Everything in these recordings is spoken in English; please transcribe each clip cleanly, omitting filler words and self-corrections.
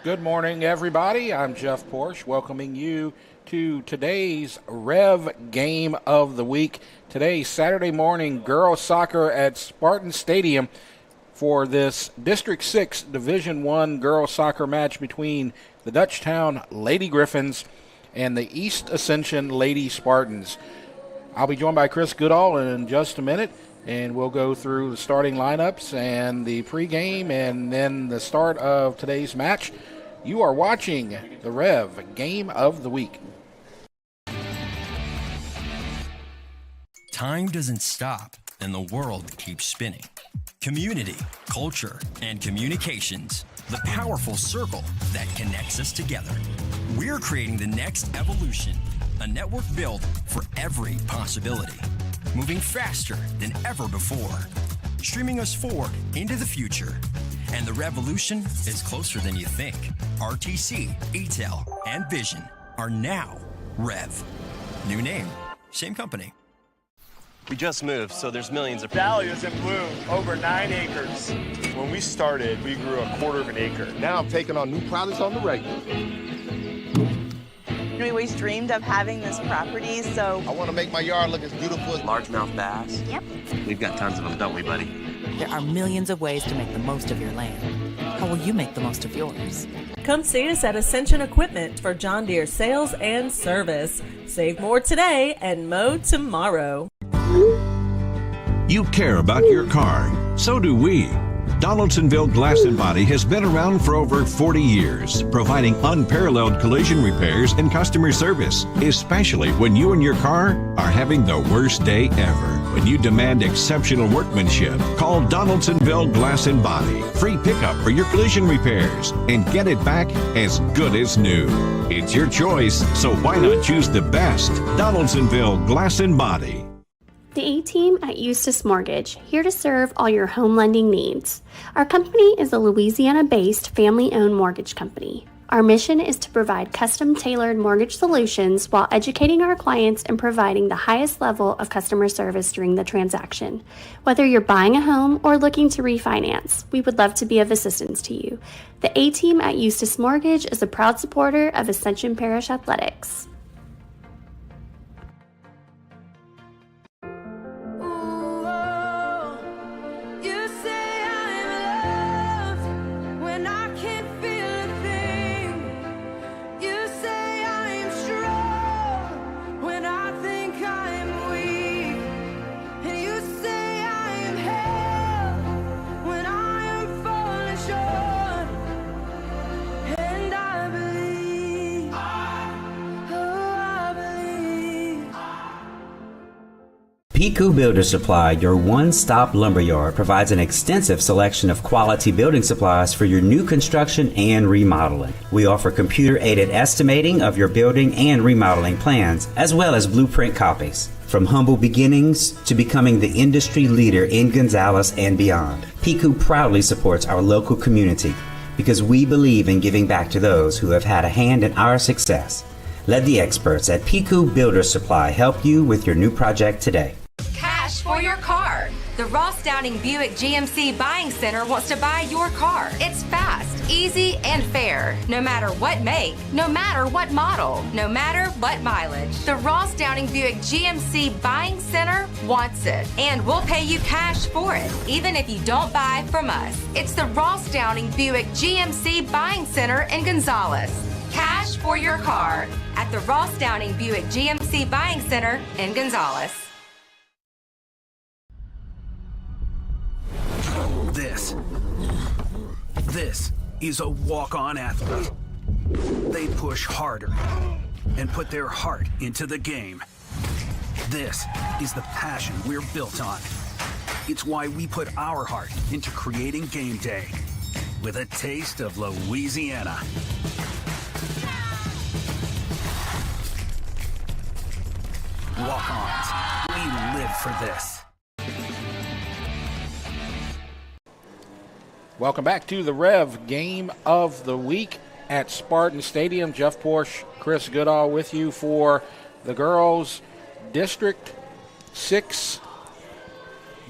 Good morning, everybody. I'm Jeff Porsche, welcoming you to today's Rev Game of the Week. Today's Saturday morning girls soccer at Spartan Stadium for this District 6 Division I girls soccer match between the Dutchtown Lady Griffins and the East Ascension Lady Spartans. I'll be joined by Chris Goodall in just a minute, and we'll go through the starting lineups and the pregame and then the start of today's match. You are watching the Rev Game of the Week. Time doesn't stop, and the world keeps spinning. Community, culture, and communications, the powerful circle that connects us together. We're creating the next evolution, a network built for every possibility, moving faster than ever before, streaming us forward into the future. And the revolution is closer than you think. RTC, ETEL, and Vision are now Rev. New name, same company. We just moved, so there's millions of... Dahlias in bloom, over 9 acres. When we started, we grew a quarter of an acre. Now I'm taking on new products on the regular. We always dreamed of having this property, so... I want to make my yard look as beautiful as... Largemouth bass. Yep. We've got tons of them, don't we, buddy? There are millions of ways to make the most of your land. How will you make the most of yours? Come see us at Ascension Equipment for John Deere sales and service. Save more today and mow tomorrow. You care about your car. So do we. Donaldsonville Glass and Body has been around for over 40 years, providing unparalleled collision repairs and customer service, especially when you and your car are having the worst day ever. When you demand exceptional workmanship, call Donaldsonville Glass and Body. Free pickup for your collision repairs and get it back as good as new. It's your choice, so why not choose the best? Donaldsonville Glass and Body. The A-Team at Eustis Mortgage, here to serve all your home lending needs. Our company is a Louisiana-based family-owned mortgage company. Our mission is to provide custom-tailored mortgage solutions while educating our clients and providing the highest level of customer service during the transaction. Whether you're buying a home or looking to refinance, we would love to be of assistance to you. The A-Team at Eustis Mortgage is a proud supporter of Ascension Parish Athletics. PQ Builder Supply, your one-stop lumberyard, provides an extensive selection of quality building supplies for your new construction and remodeling. We offer computer-aided estimating of your building and remodeling plans, as well as blueprint copies. From humble beginnings to becoming the industry leader in Gonzales and beyond, PQ proudly supports our local community because we believe in giving back to those who have had a hand in our success. Let the experts at PQ Builder Supply help you with your new project today. For your car. The Ross Downing Buick GMC Buying Center wants to buy your car. It's fast, easy, and fair. No matter what make, no matter what model, no matter what mileage. The Ross Downing Buick GMC Buying Center wants it. And we'll pay you cash for it, even if you don't buy from us. It's the Ross Downing Buick GMC Buying Center in Gonzales. Cash for your car at the Ross Downing Buick GMC Buying Center in Gonzales. This is a walk-on athlete. They push harder and put their heart into the game. This is the passion we're built on. It's why we put our heart into creating game day with a taste of Louisiana. Walk-ons, we live for this. Welcome back to the Rev Game of the Week at Spartan Stadium. Jeff Porsche, Chris Goodall with you for the girls' District 6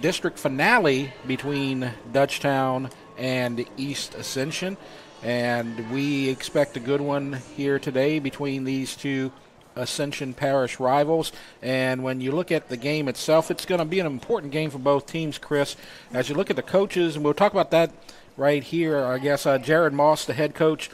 district finale between Dutchtown and East Ascension. And we expect a good one here today between these two Ascension Parish rivals. And when you look at the game itself, it's going to be an important game for both teams, Chris. As you look at the coaches, and we'll talk about that right here, I guess Jared Moss, the head coach,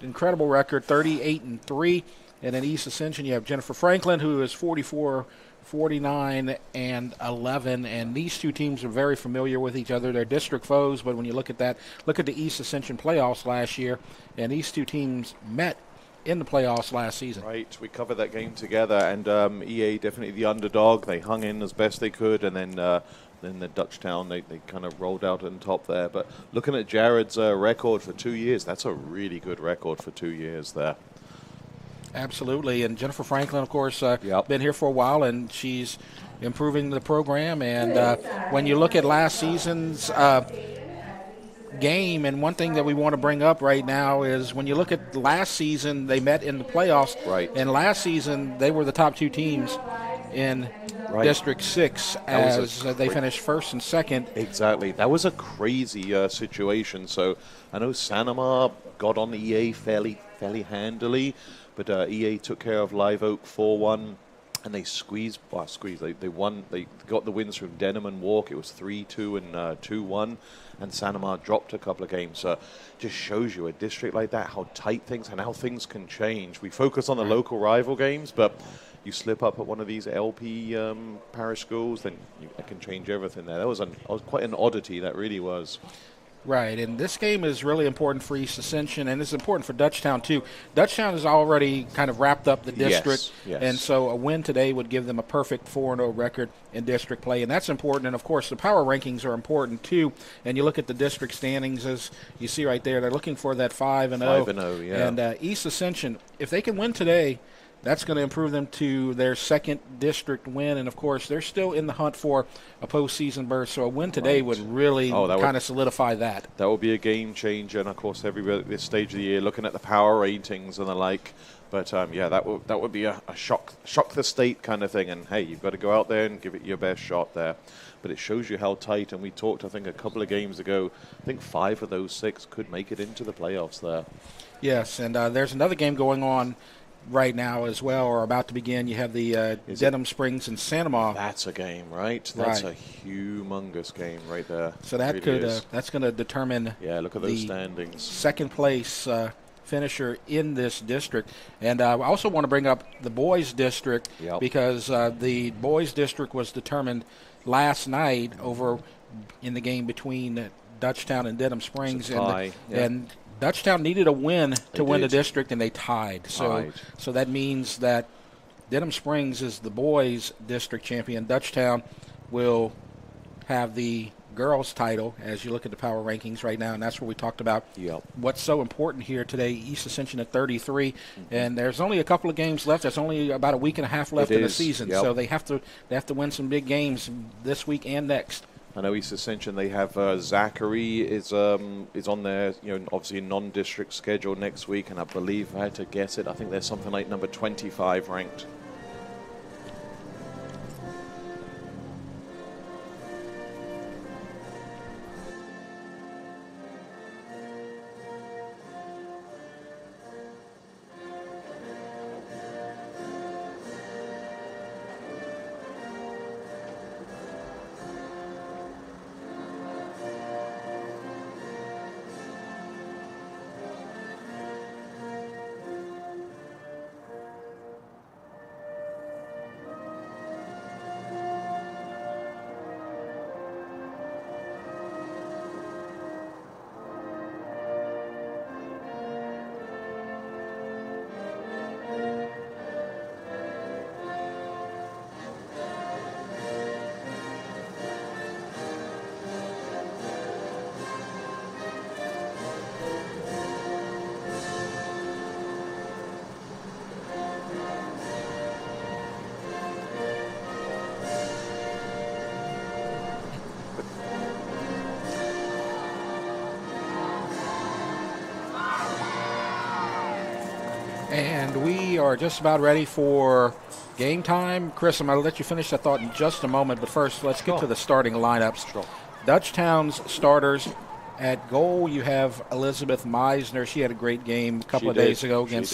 incredible record, 38-3. And in East Ascension, you have Jennifer Franklin, who is 44, 49, and 11. And these two teams are very familiar with each other. They're district foes, but when you look at that, look at the East Ascension playoffs last year, and these two teams met in the playoffs last season. Right, we covered that game together, and EA definitely the underdog. They hung in as best they could, and then the Dutchtown, they kind of rolled out on top there. But looking at Jared's record for 2 years, that's a really good record for 2 years there. Absolutely, and Jennifer Franklin, of course, been here for a while, and she's improving the program. And when you look at last season's game, and one thing that we want to bring up right now is when you look at last season, they met in the playoffs. Right. And last season, they were the top two teams in District 6 as they finished first and second. Exactly. That was a crazy situation. So I know Sanamar got on EA fairly handily, but EA took care of Live Oak 4-1. And they They won. They got the wins from Denham and Walk. It was 3-2 and 2-1. And Sanamar dropped a couple of games. So just shows you a district like that, how tight things and how things can change. We focus on the local rival games, but you slip up at one of these LP parish schools, then it can change everything there. That was quite an oddity, that really was. Right, and this game is really important for East Ascension, and it's important for Dutchtown, too. Dutchtown has already kind of wrapped up the district, yes. And so a win today would give them a perfect 4-0 record in district play, and that's important. And, of course, the power rankings are important, too. And you look at the district standings, as you see right there, they're looking for that 5-0. 5-0, yeah. And East Ascension, if they can win today, that's going to improve them to their second district win. And, of course, they're still in the hunt for a postseason berth. So a win today would really kind of solidify that. That would be a game changer. And, of course, everybody at this stage of the year looking at the power ratings and the like. But, that would be a shock the state kind of thing. And, hey, you've got to go out there and give it your best shot there. But it shows you how tight. And we talked, I think, a couple of games ago, I think 5 of those 6 could make it into the playoffs there. Yes, and there's another game going on right now as well, or about to begin. You have the Denham Springs and Sanamar. That's a game, right? That's a humongous game right there. So that really that's going to determine look at those standings. Second place finisher in this district. And I also want to bring up the boys district because the boys district was determined last night over in the game between Dutchtown and Denham Springs. And Dutchtown needed a win to win the district, and they tied. So that means that Denham Springs is the boys' district champion. Dutchtown will have the girls' title as you look at the power rankings right now, and that's where we talked about what's so important here today. East Ascension at 33, and there's only a couple of games left. There's only about a week and a half left in the season, so they have to win some big games this week and next. I know East Ascension, they have Zachary is on their, obviously non-district schedule next week, and I believe, if I had to guess it, I think they're something like number 25 ranked. And we are just about ready for game time. Chris, I'm going to let you finish that thought in just a moment, but first let's get to the starting lineups. Dutchtown's starters At goal, you have Elizabeth Meisner. She had a great game a couple of days ago against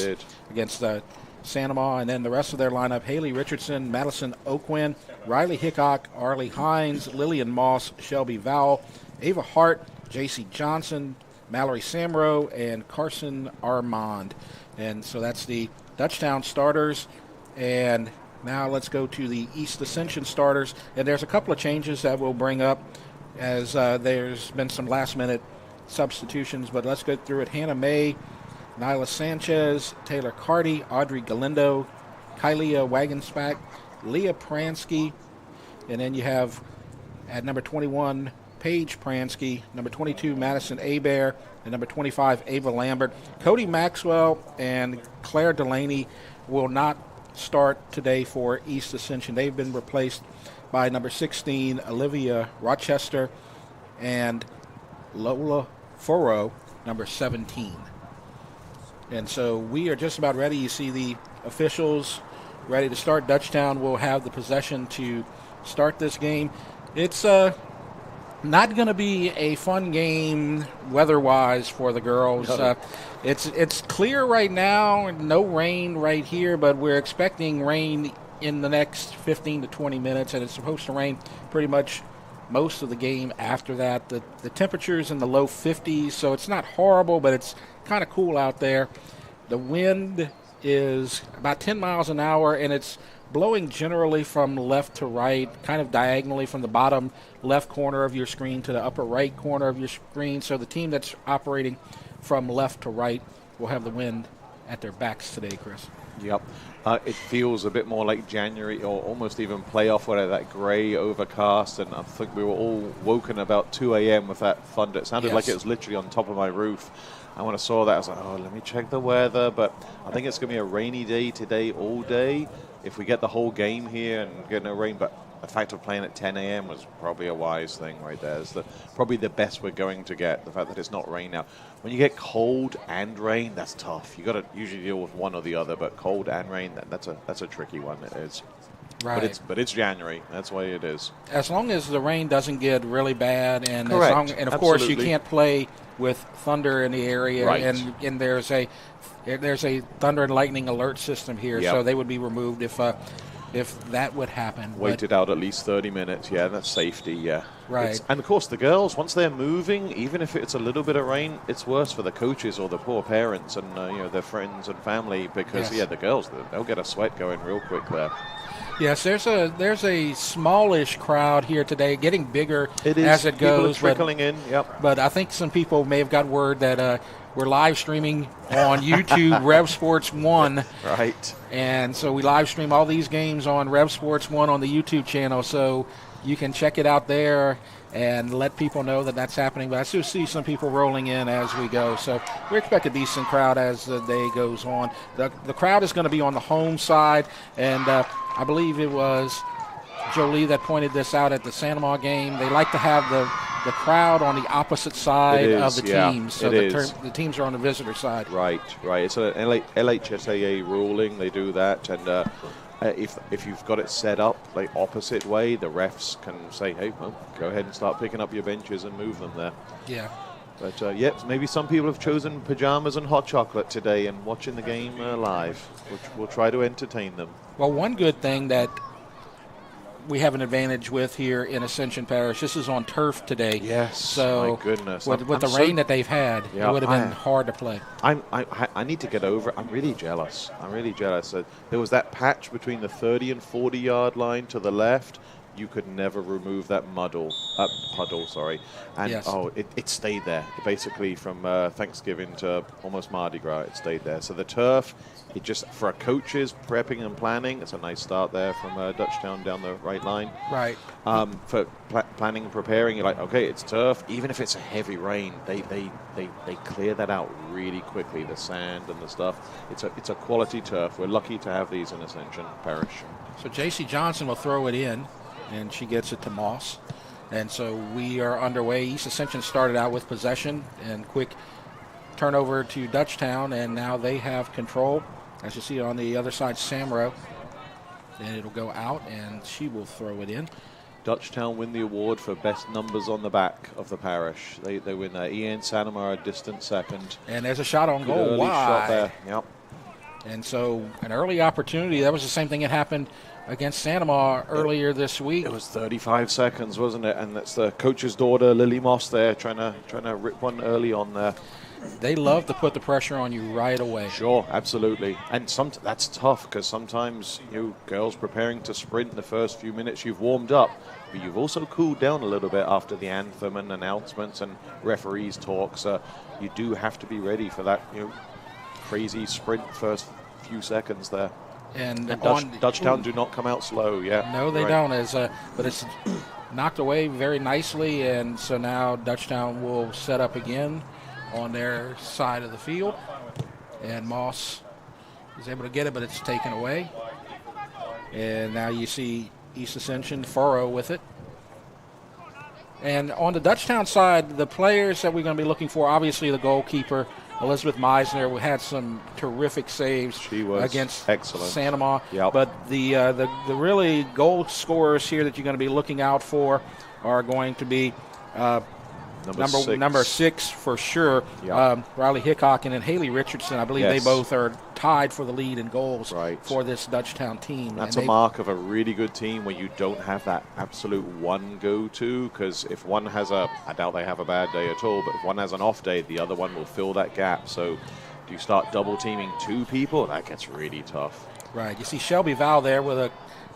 Sanama. And then the rest of their lineup, Haley Richardson, Madison Oakwin, Riley Hickok, Arlie Hines, Lillian Moss, Shelby Vowell, Ava Hart, J.C. Johnson, Mallory Samro, and Carson Armand. And so that's the Dutchtown starters. And now let's go to the East Ascension starters. And there's a couple of changes that we'll bring up as there's been some last-minute substitutions. But let's go through it. Hannah May, Nyla Sanchez, Taylor Carty, Audrey Galindo, Kylia Wagenspack, Leah Pransky. And then you have at number 21, Paige Pransky, number 22, Madison Abair, and number 25, Ava Lambert. Cody Maxwell and Claire Delaney will not start today for East Ascension. They've been replaced by number 16, Olivia Rochester, and Lola Furrow, number 17. And so we are just about ready. You see the officials ready to start. Dutchtown will have the possession to start this game. It's not going to be a fun game weather-wise for the girls. It's clear right now, no rain right here, but we're expecting rain in the next 15 to 20 minutes, and it's supposed to rain pretty much most of the game after that. The temperature's in the low 50s, so it's not horrible, but it's kind of cool out there. The wind is about 10 miles an hour, and it's blowing generally from left to right, kind of diagonally from the bottom left corner of your screen to the upper right corner of your screen. So the team that's operating from left to right will have the wind at their backs today, Chris. Yep. It feels a bit more like January or almost even playoff, where that gray overcast, and I think we were all woken about 2 a.m. with that thunder. It sounded like it was literally on top of my roof. And when I saw that, I was like, oh, let me check the weather. But I think it's going to be a rainy day today all day. If we get the whole game here and get no rain, but the fact of playing at 10 a.m. was probably a wise thing right there. It's probably the best we're going to get, the fact that it's not rain now. When you get cold and rain, that's tough. You got to usually deal with one or the other, but cold and rain, that's a tricky one. It is. Right. But it's January. That's why it is. As long as the rain doesn't get really bad, and Correct. Course you can't play with thunder in the area, right. and there's a thunder and lightning alert system here, so they would be removed if that would happen. Waited out at least 30 minutes. Yeah, that's safety. Yeah. Right. And of course, the girls, once they're moving, even if it's a little bit of rain, it's worse for the coaches or the poor parents and their friends and family, because the girls, they'll get a sweat going real quick there. Yes, there's a smallish crowd here today, getting bigger as it goes. People are trickling in. Yep. But I think some people may have got word that we're live streaming on YouTube, Rev Sports 1. Right. And so we live stream all these games on Rev Sports 1 on the YouTube channel, so you can check it out there and let people know that that's happening. But I still see some people rolling in as we go. So we expect a decent crowd as the day goes on. The crowd is going to be on the home side, and I believe it was Jolie that pointed this out at the Sanama game. They like to have the crowd on the opposite side of the teams. So the teams are on the visitor side. Right. It's an LHSAA ruling. They do that, and if you've got it set up like opposite way, the refs can say, hey, well, go ahead and start picking up your benches and move them there. Yeah. But maybe some people have chosen pajamas and hot chocolate today and watching the game live, which we'll try to entertain them. Well, one good thing that we have an advantage with here in Ascension Parish, this is on turf today. Yes, so my goodness. With the rain that they've had, it would have been hard to play. I need to get over it. I'm really jealous. There was that patch between the 30 and 40-yard line to the left. You could never remove that puddle, and it stayed there basically from Thanksgiving to almost Mardi Gras. It stayed there. So the turf, it just for our coaches prepping and planning, it's a nice start there from Dutchtown down the right line. Right. For planning and preparing, you're like, okay, it's turf. Even if it's a heavy rain, they clear that out really quickly. The sand and the stuff. It's a quality turf. We're lucky to have these in Ascension Parish. So J.C. Johnson will throw it in, and she gets it to Moss. And so we are underway. East Ascension started out with possession and quick turnover to Dutchtown, and now they have control. As you see on the other side, Samro. And it'll go out, and she will throw it in. Dutchtown win the award for best numbers on the back of the parish. They win that. Ian Sanoma are a distant second. And there's a shot on goal early wide. Shot there. Yep. And so an early opportunity. That was the same thing that happened against Sanoma earlier this week. It was 35 seconds, wasn't it? And that's the coach's daughter, Lily Moss, there trying to rip one early on there. They love to put the pressure on you right away. Sure, absolutely. And that's tough because sometimes girls preparing to sprint the first few minutes, you've warmed up, but you've also cooled down a little bit after the anthem and announcements and referees talk. So you do have to be ready for that crazy sprint first few seconds there. And Dutchtown do not come out slow. Yeah. No, they don't. But it's knocked away very nicely, and so now Dutchtown will set up again on their side of the field, and Moss is able to get it, but it's taken away. And now you see East Ascension furrow with it. And on the Dutchtown side, the players that we're going to be looking for, obviously the goalkeeper, Elizabeth Meisner, who had some terrific saves against excellent. Sanoma. Yep. But the really goal scorers here that you're going to be looking out for are going to be number six for sure. Yep. Riley Hickok and then Haley Richardson. I believe they both are tied for the lead in goals for this Dutchtown team. That's a mark of a really good team where you don't have that absolute one go-to, because if one has I doubt they have a bad day at all, but if one has an off day, the other one will fill that gap. So do you start double teaming two people? That gets really tough. Right. You see Shelby Val there with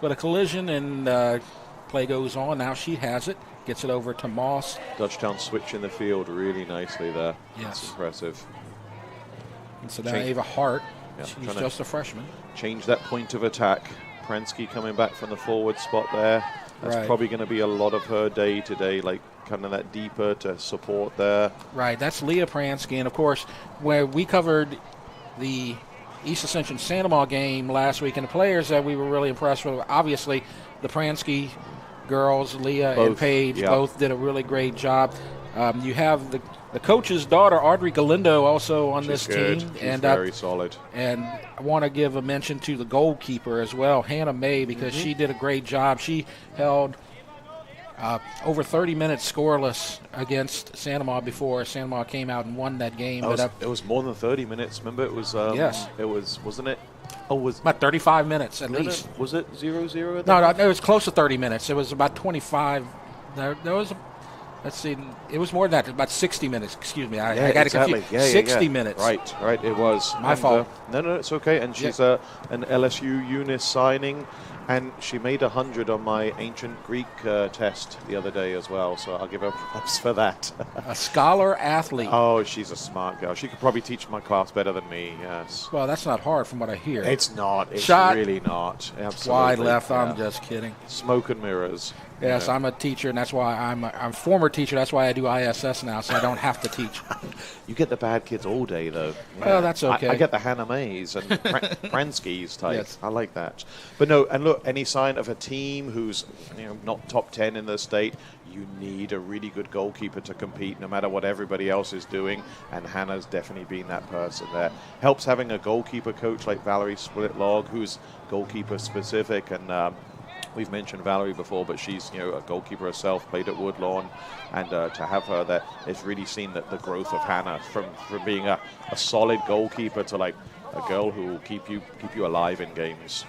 a collision, and play goes on. Now she has it. Gets it over to Moss. Dutchtown switching the field really nicely there. Yes. That's impressive. And so now Ava Hart, she's just a freshman. Change that point of attack. Pransky coming back from the forward spot there. That's probably going to be a lot of her day today, like kind of that deeper to support there. Right, that's Leah Pransky. And, of course, where we covered the East Ascension Sanoma game last week, and the players that we were really impressed with, obviously the Pransky girls, Leah and Paige, both did a really great job. You have the coach's daughter, Audrey Galindo, also on this team. She's very solid. And I want to give a mention to the goalkeeper as well, Hannah May, because she did a great job. She held over 30 minutes scoreless against Sanoma before Sanoma came out and won that game. It was more than 30 minutes. Remember, it was. Yes. It was, wasn't it? Oh, was about 35 minutes at least. Was it 0-0? No, it was close to 30 minutes. It was about 25. There was, let's see, it was more than that. About 60 minutes. Excuse me, I got it confused. 60 minutes. Right. It was my fault. No, it's okay. And she's an LSU Eunice signing. And she made 100 on my ancient Greek test the other day as well, so I'll give her props for that. A scholar athlete. Oh, she's a smart girl. She could probably teach my class better than me, yes. Well, that's not hard from what I hear. It's not. It's Shot really not. Absolutely. Wide left. I'm just kidding. Smoke and mirrors. Yes, I'm a teacher, and that's why I'm a former teacher. That's why I do ISS now, so I don't have to teach. You get the bad kids all day, though. Yeah. Well, that's okay. I get the Hannah Mays and Pransky's type. Yes. I like that. But no, and look, any sign of a team who's not top 10 in the state, you need a really good goalkeeper to compete no matter what everybody else is doing, and Hannah's definitely been that person there. Helps having a goalkeeper coach like Valerie Splitlog, who's goalkeeper specific, and we've mentioned Valerie before, but she's a goalkeeper herself, played at Woodlawn, and to have her there, it's really seen that the growth of Hannah from being a solid goalkeeper to like a girl who will keep you alive in games.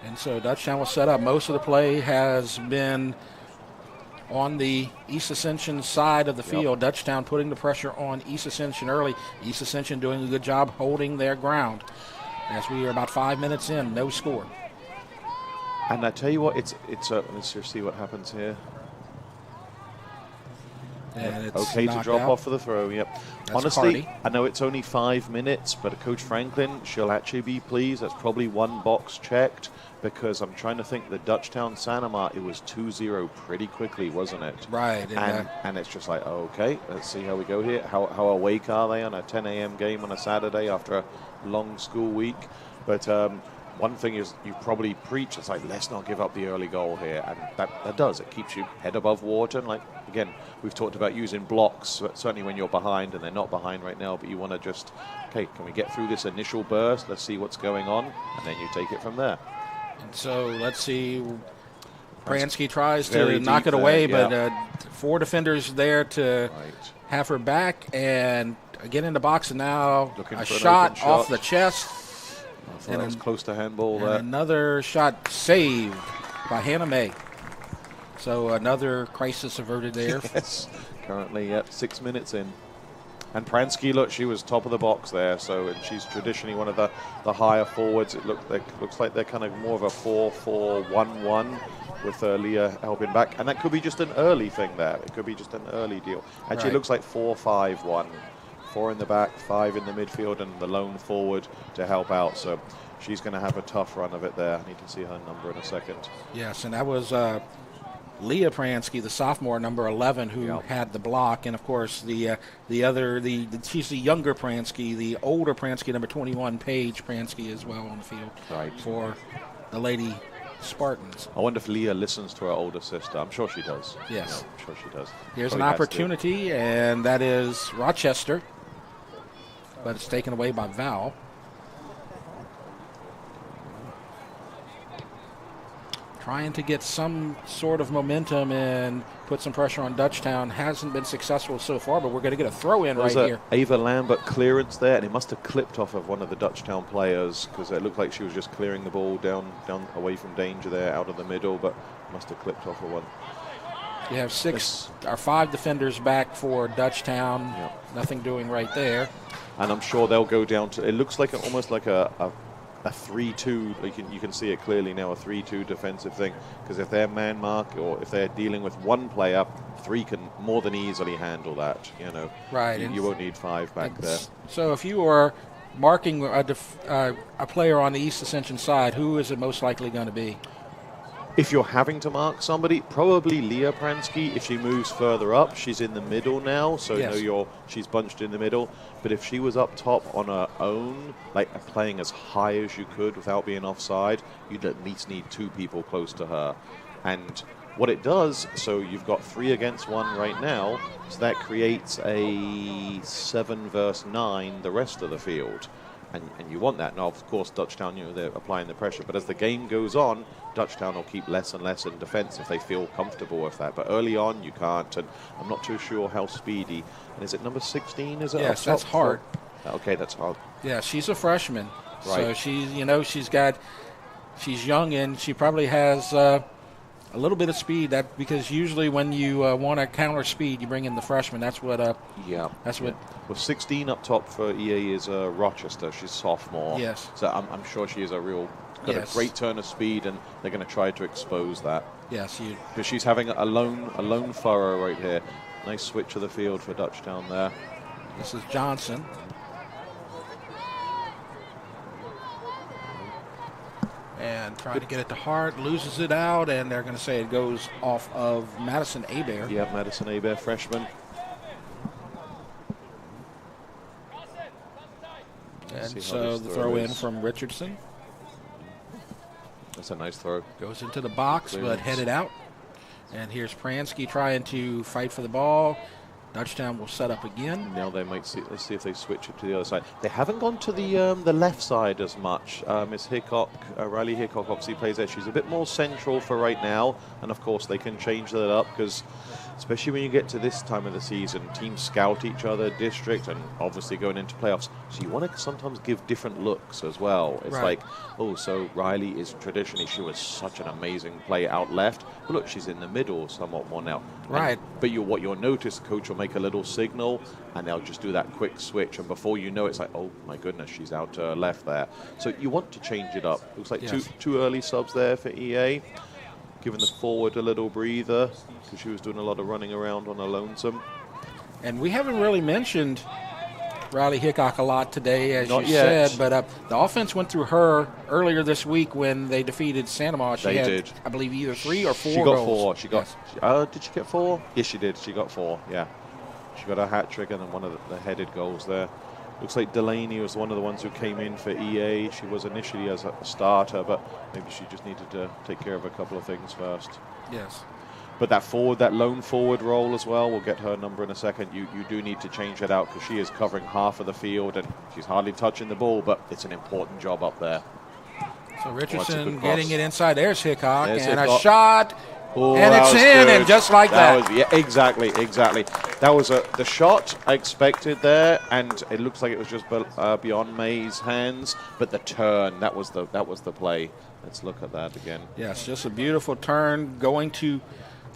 And so Dutchtown was set up. Most of the play has been on the East Ascension side of the field. Dutchtown putting the pressure on East Ascension early. East Ascension doing a good job holding their ground. As we are about 5 minutes in, no score. And I tell you what, it's let's just see what happens here. And it's okay to drop off for the throw. Yep. That's honestly, Cardi. I know it's only 5 minutes, but Coach Franklin, she'll actually be pleased. That's probably one box checked, because I'm trying to think the Dutchtown Sanoma, it was 2-0 pretty quickly, wasn't it? Right. And it's just like, okay, let's see how we go here. How awake are they on a 10 a.m. game on a Saturday after a long school week? But one thing is you probably preach, it's like, let's not give up the early goal here. And that does. It keeps you head above water. And like, again, we've talked about using blocks, certainly when you're behind, and they're not behind right now, but you want to just, okay, can we get through this initial burst? Let's see what's going on. And then you take it from there. And so let's see. Pransky tries to knock it away, but 4 defenders there to have her back and get in the box, and now a shot off the chest. And it was close to handball there. Another shot saved by Hannah May. So another crisis averted there. Yes, currently at 6 minutes in. And Pransky, look, she was top of the box there. So, and she's traditionally one of the higher forwards. It looks like they're kind of more of a 4-4-1-1 with Leah helping back. And that could be just an early thing there. It could be just an early deal. Actually, it looks like 4-5-1. 4 in the back, 5 in the midfield, and the lone forward to help out. So she's going to have a tough run of it there. I need to see her number in a second. Yes, and that was Leah Pransky, the sophomore, number 11, who had the block. And, of course, she's the younger Pransky, the older Pransky, number 21, Paige Pransky, as well on the field for the Lady Spartans. I wonder if Leah listens to her older sister. I'm sure she does. Yes. I'm sure she does. Here's an opportunity, and that is Rochester. But it's taken away by Val. Trying to get some sort of momentum and put some pressure on Dutchtown. Hasn't been successful so far, but we're going to get a throw in right here. Ava Lambert clearance there, and it must have clipped off of one of the Dutchtown players because it looked like she was just clearing the ball down away from danger there, out of the middle, but must have clipped off of one. You have 5 defenders back for Dutchtown. Nothing doing right there. And I'm sure they'll go down to, it looks like almost like a 3-2, you can see it clearly now, a 3-2 defensive thing, because if they're man mark or if they're dealing with 1 player, 3 can more than easily handle that, Right. You won't need 5 back there. So if you are marking a player on the East Ascension side, who is it most likely going to be? If you're having to mark somebody, probably Leah Pransky. If she moves further up, she's in the middle now, so she's bunched in the middle. But if she was up top on her own, like playing as high as you could without being offside, you'd at least need 2 people close to her. And what it does, so you've got 3 against 1 right now, so that creates a 7 versus 9 the rest of the field. And you want that. Now, of course, Dutchtown, they're applying the pressure. But as the game goes on, Dutchtown will keep less and less in defense if they feel comfortable with that. But early on, you can't. And I'm not too sure how speedy. And is it number 16? Is it? Yes, that's Hart. Okay, that's Hart. Yeah, she's a freshman. Right. So she's young, and she probably has a little bit of speed. That because usually when you want to counter speed, you bring in the freshman. That's what. That's what. Well, 16 up top for EA is Rochester. She's sophomore. Yes. So I'm sure she is a got a great turn of speed, and they're going to try to expose that. Yes. Because she's having a lone furrow right here. Nice switch of the field for Dutchtown there. This is Johnson. And trying to get it to Hart, loses it out, and they're going to say it goes off of Madison Abair. Yeah, Madison Abair, freshman. And so the throw in from Richardson. That's a nice throw. Goes into the box, but headed out. And here's Pransky trying to fight for the ball. Dutchtown will set up again. Now they might see. Let's see if they switch it to the other side. They haven't gone to the left side as much. Miss Hickok, Riley Hickok, obviously plays there. She's a bit more central for right now, and of course they can change that up because, especially when you get to this time of the season, teams scout each other, district, and obviously going into playoffs. So you want to sometimes give different looks as well. It's like, oh, so Riley is traditionally, she was such an amazing play out left, but look, she's in the middle somewhat more now. Right. But what you'll notice, the coach will make a little signal, and they'll just do that quick switch, and before you know it, it's like, oh my goodness, she's out left there. So you want to change it up. Looks like two early subs there for EA, giving the forward a little breather because she was doing a lot of running around on a lonesome. And we haven't really mentioned Riley Hickok a lot today, as Not you yet. said, but the offense went through her earlier this week when they defeated Santa Maria. She had, I believe, either 3 or 4 She got goals. 4. Did she get 4? Yes, she did. She got 4, yeah. She got a hat trick and then one of the headed goals there. Looks like Delaney was one of the ones who came in for EA. She was initially as a starter, but maybe she just needed to take care of a couple of things first. Yes. But that lone forward role as well, we'll get her number in a second. You do need to change that out because she is covering half of the field and she's hardly touching the ball, but it's an important job up there. So Richardson getting it inside. There's Hickok. There's and Hickok. A shot Oh, and it's in, and just like that. Was, yeah, exactly. That was the shot I expected there, and it looks like it was just beyond May's hands. But the turn, that was the play. Let's look at that again. Yes, just a beautiful turn going to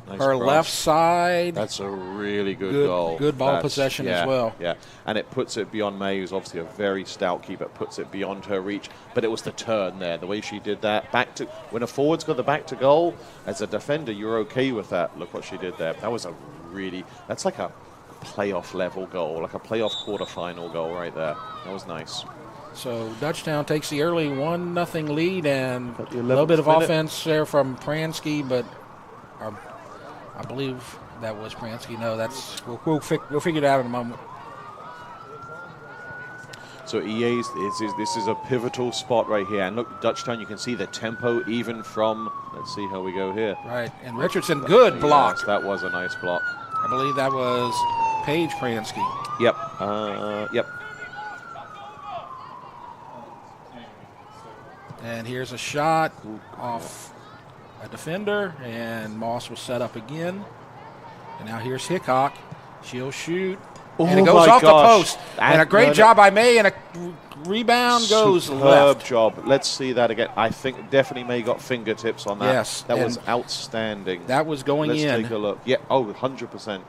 Nice her cross. left side. That's a really good goal. Good ball possession as well. Yeah, and it puts it beyond May, who's obviously a very stout keeper. It puts it beyond her reach. But it was the turn there, the way she did that. When a forward's got the back to goal, as a defender, you're okay with that. Look what she did there. That's like a playoff level goal, like a playoff quarterfinal goal right there. That was nice. So Dutchtown takes the early 1-0 lead, and a little bit of offense there from Pransky, but I believe that was Pransky. No, that's we'll figure it out in a moment. So EA's this is a pivotal spot right here, and look, Dutchtown, you can see the tempo even from. Let's see how we go here. Right, and Richardson, good block. Yes, that was a nice block. I believe that was Paige Pransky. Yep. Yep. And here's a shot off a defender, and Moss will set up again. And now here's Hickok. She'll shoot. And it goes off the post. And a great job by May, and a rebound goes left. Superb job. Let's see that again. I think definitely May got fingertips on that. Yes. That was outstanding. That was going in. Let's take a look. Yeah, 100%.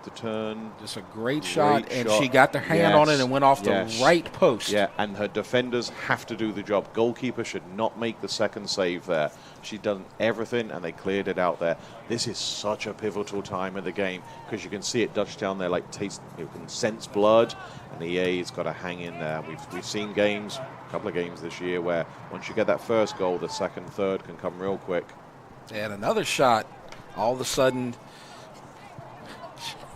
The turn. Just a great shot, and she got her hand on it and went off the right post. Yeah, and her defenders have to do the job. Goalkeeper should not make the second save there. She'd done everything, and they cleared it out there. This is such a pivotal time in the game, because you can see it, Dutchtown there, like you can sense blood, and EA's got to hang in there. We've seen games, a couple of games this year, where once you get that first goal, the second, third can come real quick. And another shot, all of a sudden,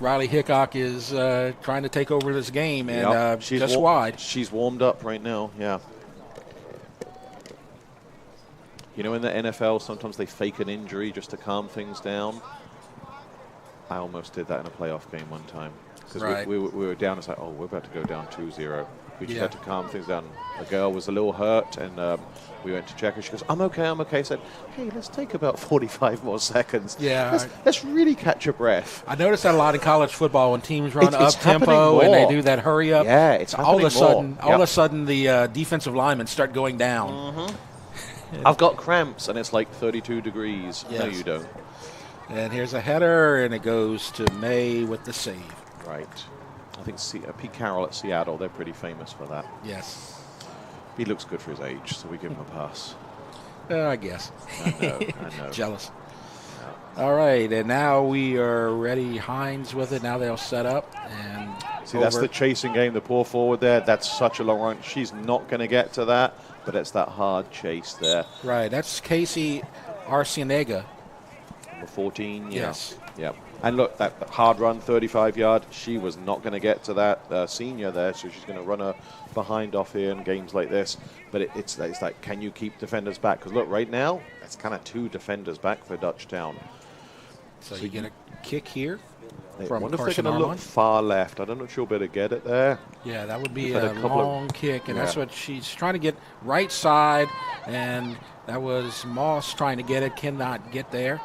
Riley Hickok is trying to take over this game, and just wide. She's warmed up right now, yeah. You know, in the NFL, sometimes they fake an injury just to calm things down. I almost did that in a playoff game one time. Because we were down, it's like, oh, we're about to go down 2-0. We just had to calm things down. A girl was a little hurt, and we went to check her. She goes, I'm okay. I said, hey, let's take about 45 more seconds. Yeah. Let's really catch a breath. I noticed that a lot in college football when teams run up-tempo and they do that hurry-up. Yeah, it's all of a sudden, the defensive linemen start going down. Mm-hmm. I've got cramps, and it's like 32 degrees. Yes. No, you don't. And here's a header, and it goes to May with the save. Right. I think Pete Carroll at Seattle, they're pretty famous for that. Yes. He looks good for his age, so we give him a pass. I guess. I know. Jealous. Yeah. All right, and now we are ready. Hines with it. Now they'll set up. And see, that's the chasing game. The poor forward there, that's such a long run. She's not going to get to that, but it's that hard chase there. Right, that's Casey Arcienega. Number 14, yeah. Yes. Yep. And look, that hard run, 35-yard, she was not going to get to that senior there, so she's going to run her behind off here in games like this. But it's like, can you keep defenders back? Because look, right now, that's kind of 2 defenders back for Dutchtown. So you get a kick here I from wonder if Carson they're going to look Armand. far left. I don't know if she'll be able to get it there. Yeah, that would be a long kick, and that's what she's trying to get, right side, and that was Moss trying to get it, cannot get there.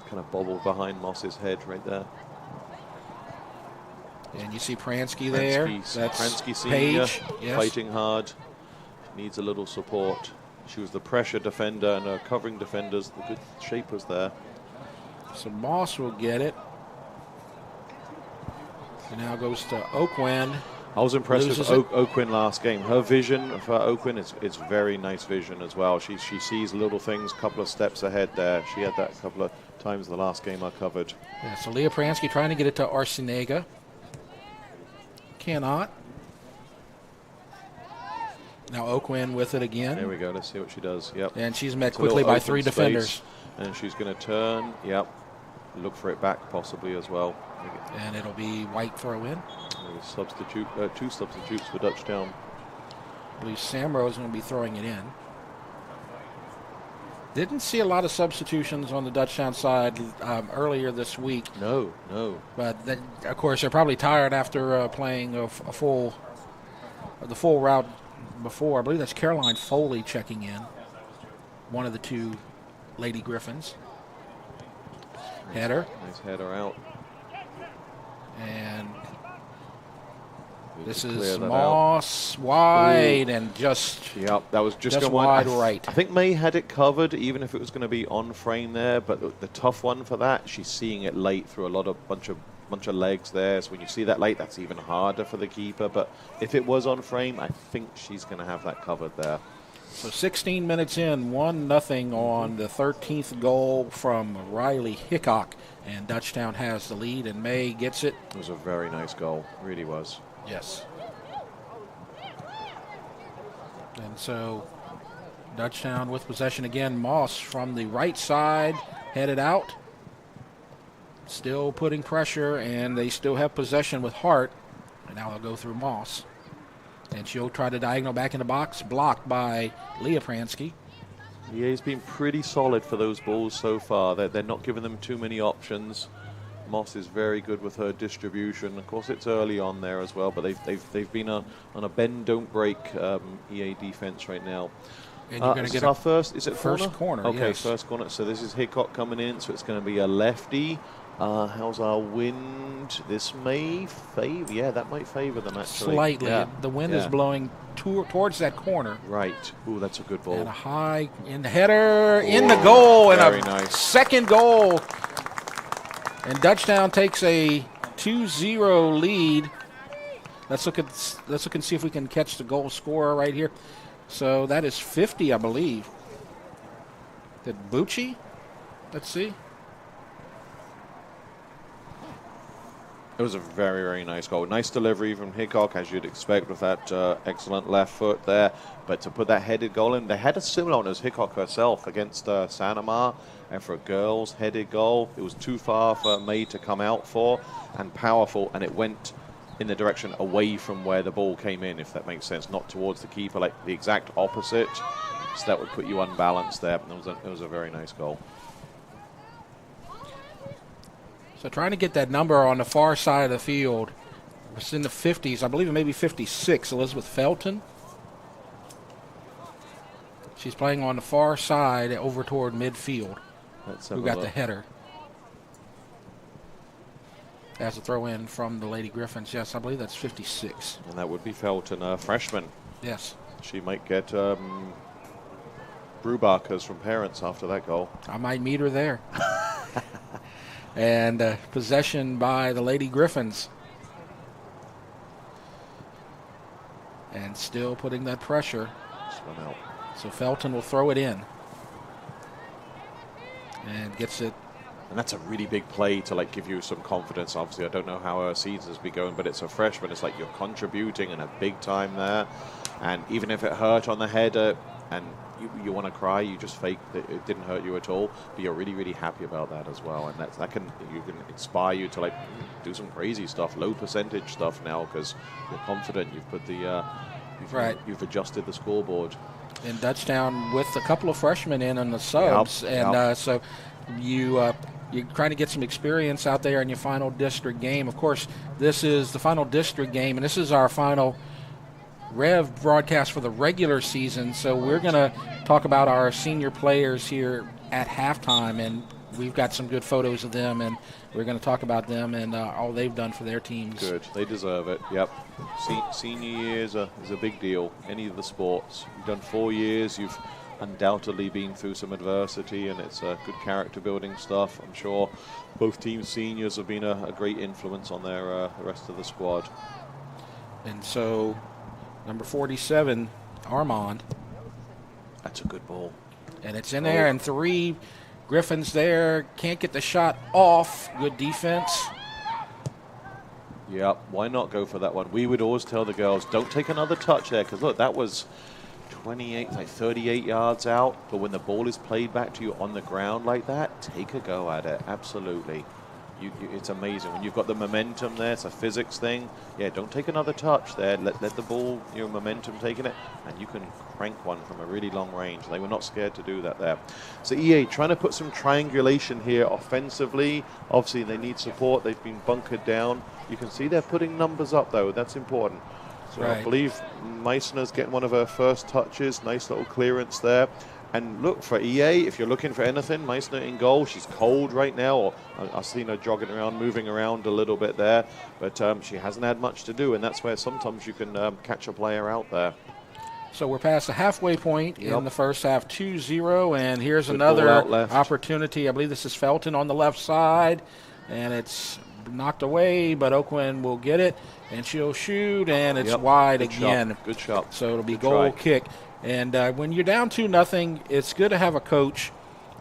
Kind of bobbled behind Moss's head right there. And you see Pransky there. That's Pransky senior, Paige. Yes. fighting hard. Needs a little support. She was the pressure defender, and her covering defenders, the good shapers there. So Moss will get it. And now goes to Oakwin. I was impressed with Oakwin last game. Her vision for Oakwin is very nice vision as well. She sees little things, a couple of steps ahead there. She had that a couple of times the last game I covered. Yeah, so Leah Pransky trying to get it to Arcienega. Cannot. Now Oakwin with it again. There we go. Let's see what she does. Yep. And she's met quickly by 3 defenders. And she's going to turn. Yep. Look for it back possibly as well. And it'll be White throw in. Substitute, 2 substitutes for Dutchtown. I believe Samro is going to be throwing it in. Didn't see a lot of substitutions on the Dutchtown side earlier this week. No. But of course, they're probably tired after playing the full route before. I believe that's Caroline Foley checking in. One of the 2 Lady Griffins. Header. Nice header out. And Good this to is clear that Moss wide and just yep, that was just going wide right. I think May had it covered, even if it was going to be on frame there. But the tough one for that, she's seeing it late through a bunch of legs there. So when you see that late, that's even harder for the keeper. But if it was on frame, I think she's going to have that covered there. So 16 minutes in, 1-0 on the 13th goal from Riley Hickok. And Dutchtown has the lead, and May gets it. It was a very nice goal. Really was. Yes. And so Dutchtown with possession again. Moss from the right side, headed out. Still putting pressure, and they still have possession with Hart. And now they'll go through Moss. And she'll try to diagonal back in the box, blocked by Leah Pransky. EA's been pretty solid for those balls so far. They're not giving them too many options. Moss is very good with her distribution. Of course, it's early on there as well, but they've been on a bend don't break EA defense right now. And you're going to get our first. Is it first corner? Okay, yes. First corner. So this is Hickok coming in. So it's going to be a lefty. How's our wind? This may favor. Yeah, that might favor them actually. Slightly. Yeah. The wind is blowing towards that corner. Right. Ooh, that's a good ball. And a high in the header, in the goal, and very a nice. Second goal. And Dutchtown takes a 2-0 lead. Let's look and see if we can catch the goal scorer right here. So that is 50, I believe. Did Bucci? Let's see. It was a very, very nice goal. Nice delivery from Hickok, as you'd expect with that excellent left foot there. But to put that headed goal in, they had a similar one as Hickok herself against Sanamar. And for a girls' headed goal, it was too far for May to come out for, and powerful, and it went in the direction away from where the ball came in, if that makes sense, not towards the keeper, like the exact opposite. So that would put you unbalanced there. It was a very nice goal. So trying to get that number on the far side of the field. It's in the 50s. I believe it may be 56. Elizabeth Felton. She's playing on the far side over toward midfield. Who got the header. As a throw in from the Lady Griffins. Yes, I believe that's 56. And that would be Felton, a freshman. Yes. She might get Brewbachers from parents after that goal. I might meet her there. And possession by the Lady Griffins. And still putting that pressure. This one out. So Felton will throw it in. And gets it. And that's a really big play to like give you some confidence. Obviously, I don't know how her season's been going, but it's a freshman. It's like you're contributing in a big time there. And even if it hurt on the header and you want to cry, you just fake that it didn't hurt you at all. But you're really, really happy about that as well. And that can inspire you to like do some crazy stuff, low percentage stuff now, because you're confident. You've put the you've adjusted the scoreboard. And Dutchtown with a couple of freshmen in on the subs, so you're trying to get some experience out there in your final district game. Of course, this is the final district game, and this is our final Rev broadcast for the regular season. So we're going to talk about our senior players here at halftime, and we've got some good photos of them, and we're going to talk about them and all they've done for their teams. Good. They deserve it. Yep. Senior year is a big deal. Any of the sports. You've done 4 years. You've undoubtedly been through some adversity, and it's good character building stuff. I'm sure both teams' seniors have been a great influence on their the rest of the squad. And so number 47, Armand. That's a good ball. And it's in there, and 3 Griffins there. Can't get the shot off. Good defense. Yeah, why not go for that one? We would always tell the girls, don't take another touch there, because look, that was 38 yards out. But when the ball is played back to you on the ground like that, take a go at it. Absolutely. It's amazing. When you've got the momentum there, it's a physics thing. Yeah, don't take another touch there. Let the ball, your momentum taking it, and you can crank one from a really long range. They were not scared to do that there. So EA trying to put some triangulation here offensively. Obviously, they need support. They've been bunkered down. You can see they're putting numbers up, though. That's important. So I believe Meissner's getting one of her first touches. Nice little clearance there. And look, for EA, if you're looking for anything, Meissner in goal. She's cold right now. Or I've seen her jogging around, moving around a little bit there. But she hasn't had much to do, and that's where sometimes you can catch a player out there. So we're past the halfway point in the first half, 2-0, and here's Good another ball out left. opportunity. I believe this is Felton on the left side, and it's knocked away, but Oakland will get it, and she'll shoot, and it's wide Good again. Shot. Good shot. So it'll be Good goal try. kick. And when you're down 2-0, it's good to have a coach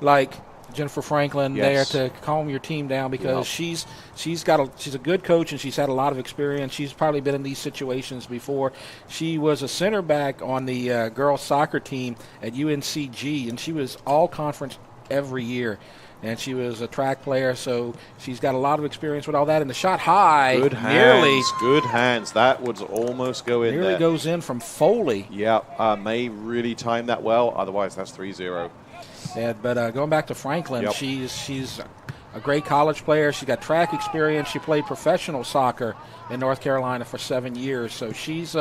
like Jennifer Franklin there to calm your team down, because she's a good coach, and she's had a lot of experience. She's probably been in these situations before. She was a center back on the girls soccer team at UNCG, and she was all conference every year. And she was a track player, so she's got a lot of experience with all that. And the shot high, Good hands. Good hands. That would almost go in nearly there. goes in from Foley. Yeah, May really timed that well. Otherwise, that's 3-0. Yeah, but going back to Franklin, she's a great college player. She's got track experience. She played professional soccer in North Carolina for 7 years, so she's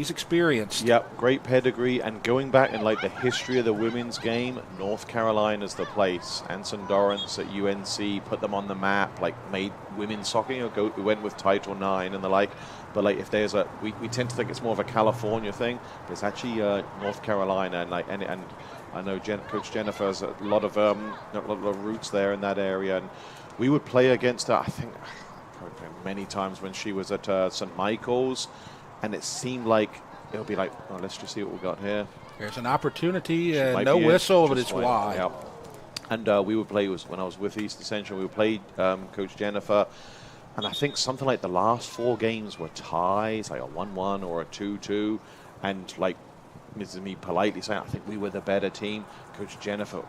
experienced. Yep, great pedigree. And going back in like the history of the women's game, North Carolina's the place. Anson Dorrance at UNC put them on the map, like made women's soccer. We went with Title IX and the like. But like, if there's we tend to think it's more of a California thing, but it's actually North Carolina, and I know Coach Jennifer has a lot of roots there in that area, and we would play against her, I think, many times when she was at St. Michael's, and it seemed like it would be like, oh, let's just see what we got here. There's an opportunity, no whistle, but it's wide. Yeah. And we would play, when I was with East Ascension, we would play Coach Jennifer, and I think something like the last 4 games were ties, like a 1-1 or a 2-2, and like, this is me politely saying, I think we were the better team. Coach Jennifer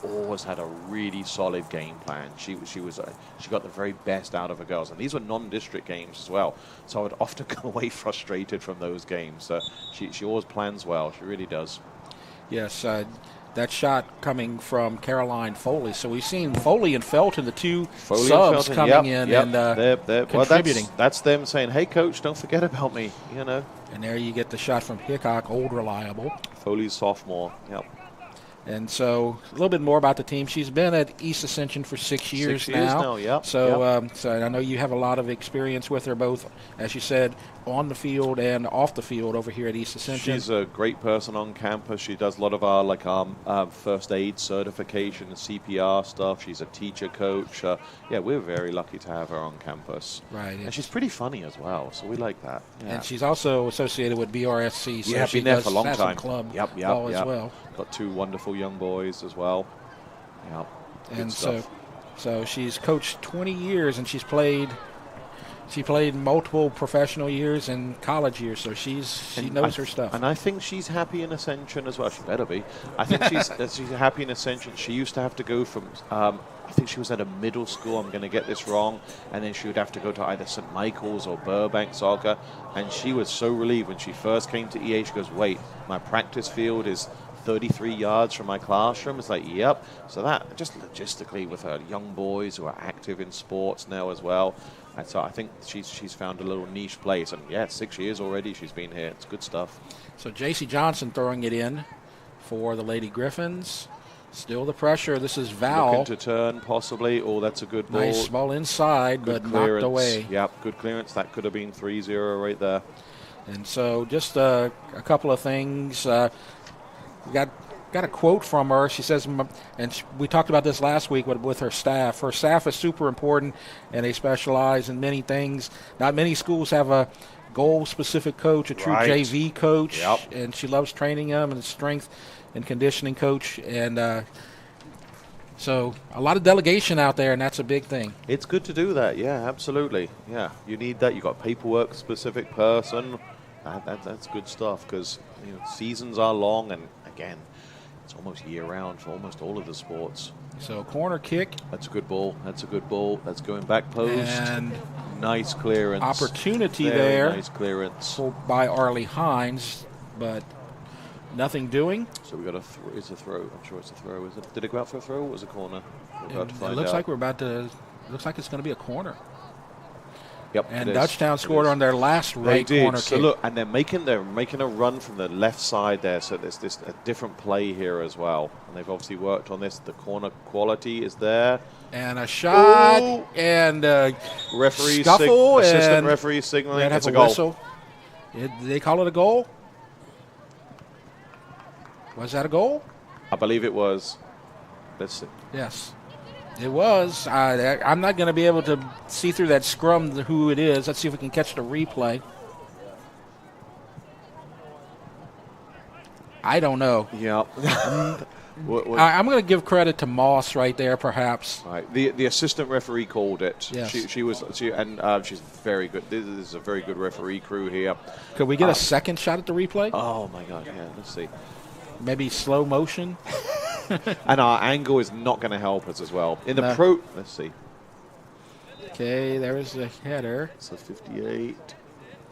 always had a really solid game plan. She got the very best out of her girls, and these were non-district games as well. So I would often come away frustrated from those games. She always plans well. She really does. Yes, that shot coming from Caroline Foley. So we've seen Foley and Felton, the two subs coming in and contributing. Well, that's them saying, "Hey, coach, don't forget about me." You know. And there you get the shot from Hickok, old reliable. Foley's sophomore. Yep. And so a little bit more about the team. She's been at East Ascension for 6 years now. Yep. So, so I know you have a lot of experience with her, both, as you said, on the field and off the field over here at East Ascension. She's a great person on campus. She does a lot of our first aid certification and CPR stuff. She's a teacher coach. Yeah, we're very lucky to have her on campus. Right. And she's pretty funny as well, so we like that. Yeah. And she's also associated with BRSC. So she been there does for a long have time. Some club yep. as well. Got 2 wonderful young boys as well. Yep. And so she's coached 20 years, and she played multiple professional years and college years, so she knows her stuff. And I think she's happy in Ascension as well. She better be. I think she's happy in Ascension. She used to have to go from, I think she was at a middle school, I'm going to get this wrong, and then she would have to go to either St. Michael's or Burbank Soccer, and she was so relieved when she first came to EA. She goes, wait, my practice field is 33 yards from my classroom. It's like, yep. So that, just logistically with her young boys who are active in sports now as well. And so I think she's found a little niche place. And yeah, 6 years already she's been here. It's good stuff. So J.C. Johnson throwing it in for the Lady Griffins. Still the pressure. This is Val. Looking to turn possibly. Oh, that's a good ball. Nice ball inside, good but clearance. Knocked away. Yep, good clearance. That could have been 3-0 right there. And so just a couple of things. We got a quote from her. She says, and we talked about this last week with her staff. Her staff is super important, and they specialize in many things. Not many schools have a goal-specific coach, a true JV coach, and she loves training them, and a strength and conditioning coach. And so a lot of delegation out there, and that's a big thing. It's good to do that, yeah, absolutely. Yeah, you need that. You've got paperwork-specific person. That's good stuff, because seasons are long, and again, it's almost year-round for almost all of the sports. So corner kick. That's a good ball. That's a good ball. That's going back post. And nice clearance. Opportunity Very there. Nice clearance. By Arlie Hines, but nothing doing. So we got it's a throw. I'm sure it's a throw. Is it? Did it go out for a throw, or was it a corner? It looks like we're about to. Looks like it's going to be a corner. Yep. And Dutchtown scored on their last right corner so kick. look, and they're making a run from the left side there. So there's this a different play here as well. And they've obviously worked on this. The corner quality is there. And a shot. Ooh. And referee scuffle. Assistant referee signaling. It's a goal. Whistle. Did they call it a goal? Was that a goal? I believe it was. Let's see. Yes. It was. I'm not going to be able to see through that scrum who it is. Let's see if we can catch the replay. I don't know. Yeah. I'm going to give credit to Moss right there, perhaps. Right. The assistant referee called it. Yes. She's very good. This is a very good referee crew here. Could we get a second shot at the replay? Oh my God! Yeah. Let's see. Maybe slow motion. And our angle is not going to help us as well. In the let's see. Okay, there's the header. So 58.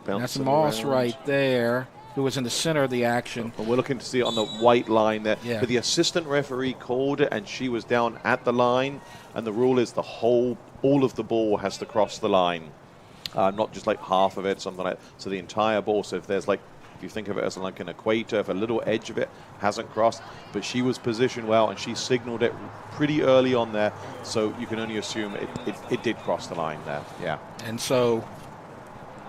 That's Moss right there, who was in the center of the action. And we're looking to see it on the white line there. Yeah. But the assistant referee called it, and she was down at the line. And the rule is all of the ball has to cross the line, not just like half of it, something like that. So the entire ball. So if there's if you think of it as like an equator, if a little edge of it hasn't crossed, but she was positioned well and she signaled it pretty early on there, so you can only assume it did cross the line there. Yeah. And so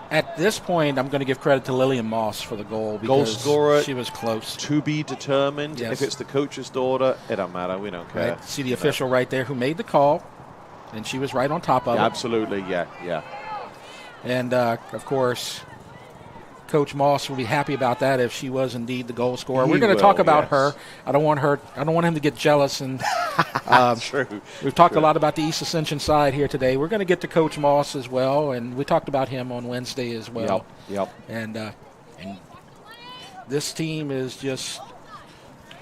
at this point, I'm going to give credit to Lillian Moss for the goal because scorer, she was close. To be determined. Yes. If it's the coach's daughter, it don't matter. We don't care. Right. See the official right there who made the call, and she was right on top of it. Absolutely, yeah. And, of course, Coach Moss will be happy about that if she was indeed the goal scorer. We're going to talk about her. I don't want him to get jealous. And True. We've talked a lot about the East Ascension side here today. We're going to get to Coach Moss as well, and we talked about him on Wednesday as well. Yep. And this team is just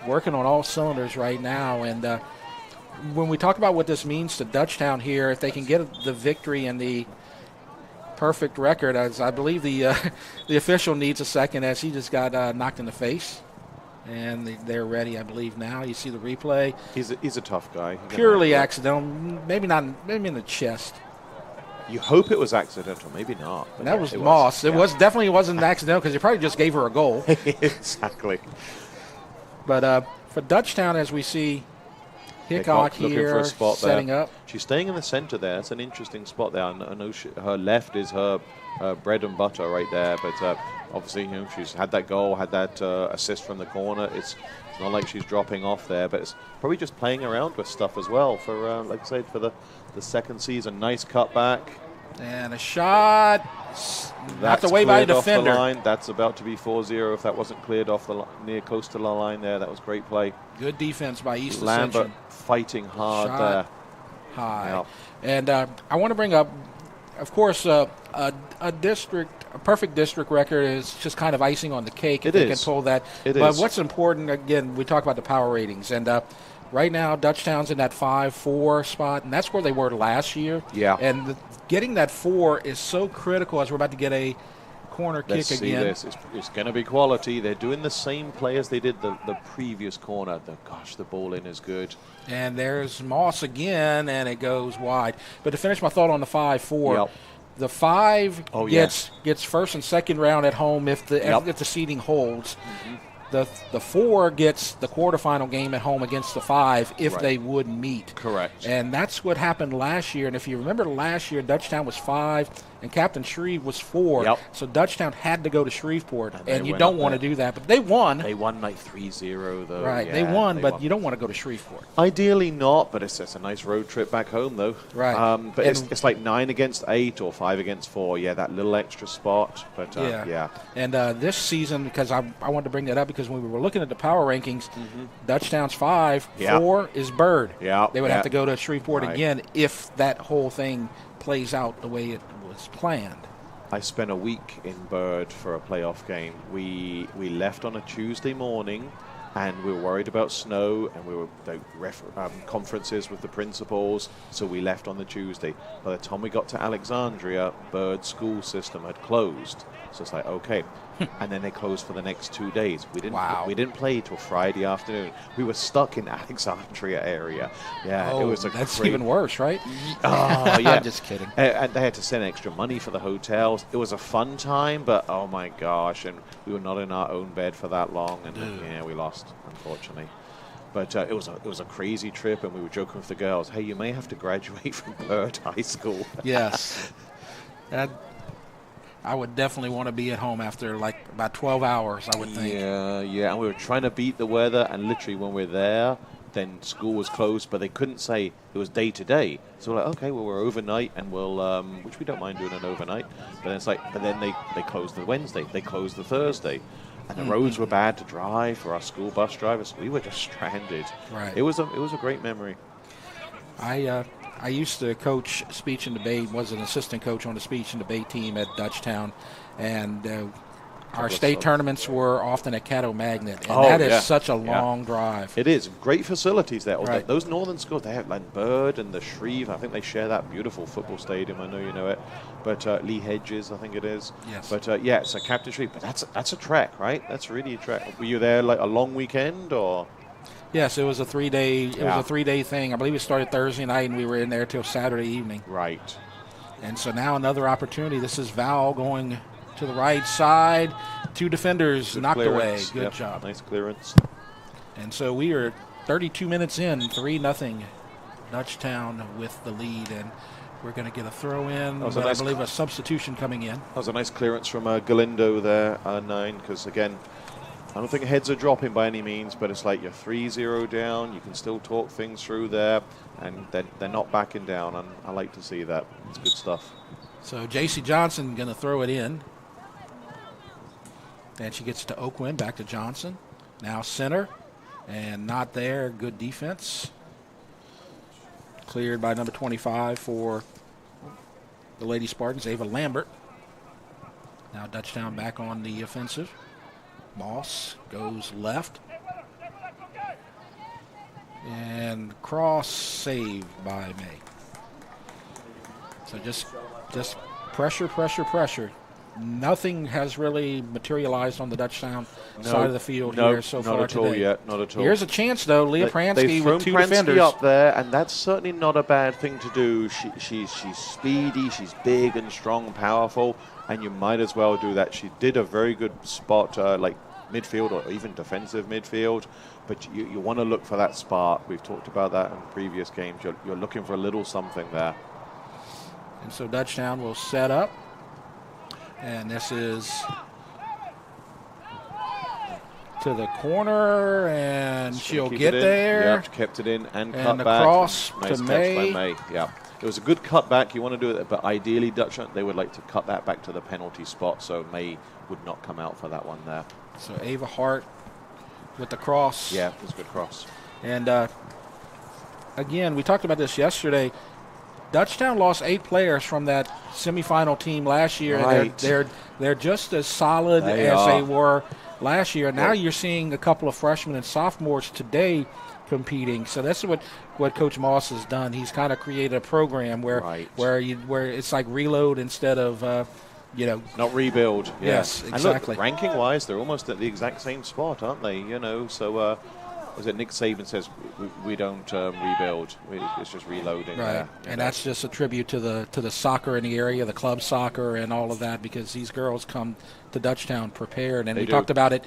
working on all cylinders right now. And when we talk about what this means to Dutchtown here, if they can get the victory and the perfect record, as I believe the official needs a second, as he just got knocked in the face, and they're ready, I believe, now. You see the replay. He's a tough guy. Purely accidental, maybe in the chest. You hope it was accidental, maybe not. And that was Moss. It definitely wasn't accidental because he probably just gave her a goal. Exactly. But for Dutchtown, as we see Hickok here for a spot setting there. up. She's staying in the center there. It's an interesting spot there. I know her left is her bread and butter right there, but obviously she's had that goal, had that assist from the corner. It's not like she's dropping off there, but it's probably just playing around with stuff as well for, like I said, for the second season. Nice cutback. And a shot. Knocked away by a defender. Off the line. That's about to be 4-0 if that wasn't cleared off the near coastal line there. That was great play. Good defense by East Lambert Ascension. fighting hard shot there. High. Yep. And I want to bring up, of course, a perfect district record is just kind of icing on the cake if they can pull that. But what's important, again, we talk about the power ratings. And right now, Dutchtown's in that 5-4 spot, and that's where they were last year. Yeah. And getting that 4 is so critical as we're about to get a corner kick again. Let's see this. It's going to be quality. They're doing the same play as they did the previous corner. The ball in is good. And there's Moss again, and it goes wide. But to finish my thought on the 5-4, the 5 gets first and second round at home if the seeding holds. Mm-hmm. The 4 gets the quarterfinal game at home against the 5 if they would meet. Correct. And that's what happened last year. And if you remember last year, Dutchtown was 5 and Captain Shreve was 4. Yep. So Dutchtown had to go to Shreveport. And you don't want to do that. But they won. They won like 3-0 though. Right. Yeah, they won, but you don't want to go to Shreveport. Ideally not, but it's a nice road trip back home though. Right. But it's like 9 against 8 or 5 against 4. Yeah, that little extra spot. But yeah. And this season, because I wanted to bring that up because when we were looking at the power rankings, Dutchtown's 5, 4 is Bird. Yeah. They would have to go to Shreveport again if that whole thing plays out the way it was planned. I spent a week in Bird for a playoff game. We left on a Tuesday morning, and we were worried about snow, and we were conferences with the principals, so we left on the Tuesday. By the time we got to Alexandria, Bird school system had closed. So it's like, okay, and then they closed for the next 2 days. We didn't. Wow. We didn't play till Friday afternoon. We were stuck in Alexandria area. Yeah, Oh, it was that's even worse, right? Oh, yeah. I'm just kidding. And they had to send extra money for the hotels. It was a fun time, but oh my gosh, and we were not in our own bed for that long, and yeah, we lost, unfortunately. But it was a crazy trip, and we were joking with the girls, hey, you may have to graduate from Bird High School. Yes. I would definitely want to be at home after like about 12 hours, I would think. Yeah, and we were trying to beat the weather, and literally when we're there, then school was closed, but they couldn't say it was day to day. So we're like, okay, well, we're overnight, and we'll, which we don't mind doing an overnight, but then it's like, but then they closed the Wednesday, they closed the Thursday, and the roads were bad to drive for our school bus drivers. We were just stranded. Right. It was a great memory. I used to coach speech and debate, was an assistant coach on the speech and debate team at Dutchtown, and our state tournaments were often at Caddo Magnet, and that is such a long drive. It is. Great facilities there. Right. Those northern schools, they have like Bird and the Shreve. I think they share that beautiful football stadium. I know you know it. But Lee Hedges, I think it is. Yes. But yeah, it's a Captain Shreve. But that's a trek, right? That's really a trek. Were you there like a long weekend or? Yes, it was a 3-day. It was a 3-day thing. I believe it started Thursday night, and we were in there till Saturday evening. Right. And so now another opportunity. This is Val going to the right side. 2 defenders Good knocked clearance. away. Good job. Nice clearance. And so we are 32 minutes in, 3-0. Dutchtown with the lead, and we're going to get a throw in. That was a But nice I believe a substitution coming in. That was a nice clearance from Galindo there, 9, because again, I don't think heads are dropping by any means, but it's like you're 3-0 down. You can still talk things through there, and they're not backing down, and I like to see that. It's good stuff. So J.C. Johnson going to throw it in. And she gets to Oakwin, back to Johnson. Now center, and not there. Good defense. Cleared by number 25 for the Lady Spartans, Ava Lambert. Now Dutchtown back on the offensive. Moss goes left. And cross saved by May. So just pressure. Nothing has really materialized on the Dutchtown side of the field here so far not at all today. yet. Not at all. Here's a chance, though. Leah Pransky They've thrown with 2 Pransky defenders. up there, and that's certainly not a bad thing to do. She's speedy, she's big and strong and powerful, and you might as well do that. She did a very good spot, like midfield or even defensive midfield, but you want to look for that spark. We've talked about that in previous games. You're looking for a little something there. And so Dutchtown will set up. And this is to the corner, and she'll get there. Yep, kept it in and cut and back. Across Nice to catch May. by May. Yeah, it was a good cutback. You want to do it, but ideally Dutchtown, they would like to cut that back to the penalty spot, so May would not come out for that one there. So Ava Hart with the cross. Yeah, it was a good cross. And again, we talked about this yesterday. Dutchtown lost 8 players from that semifinal team last year. Right. And they're just as solid as they were last year. Now you're seeing a couple of freshmen and sophomores today competing. So that's what Coach Moss has done. He's kind of created a program where it's like reload instead of not rebuild. Yeah. Yes, exactly. And look, ranking wise, they're almost at the exact same spot, aren't they? So. Was it Nick Saban says we don't rebuild? It's just reloading. Right, and that's just a tribute to the soccer in the area, the club soccer, and all of that, because these girls come to Dutchtown prepared. And we talked about it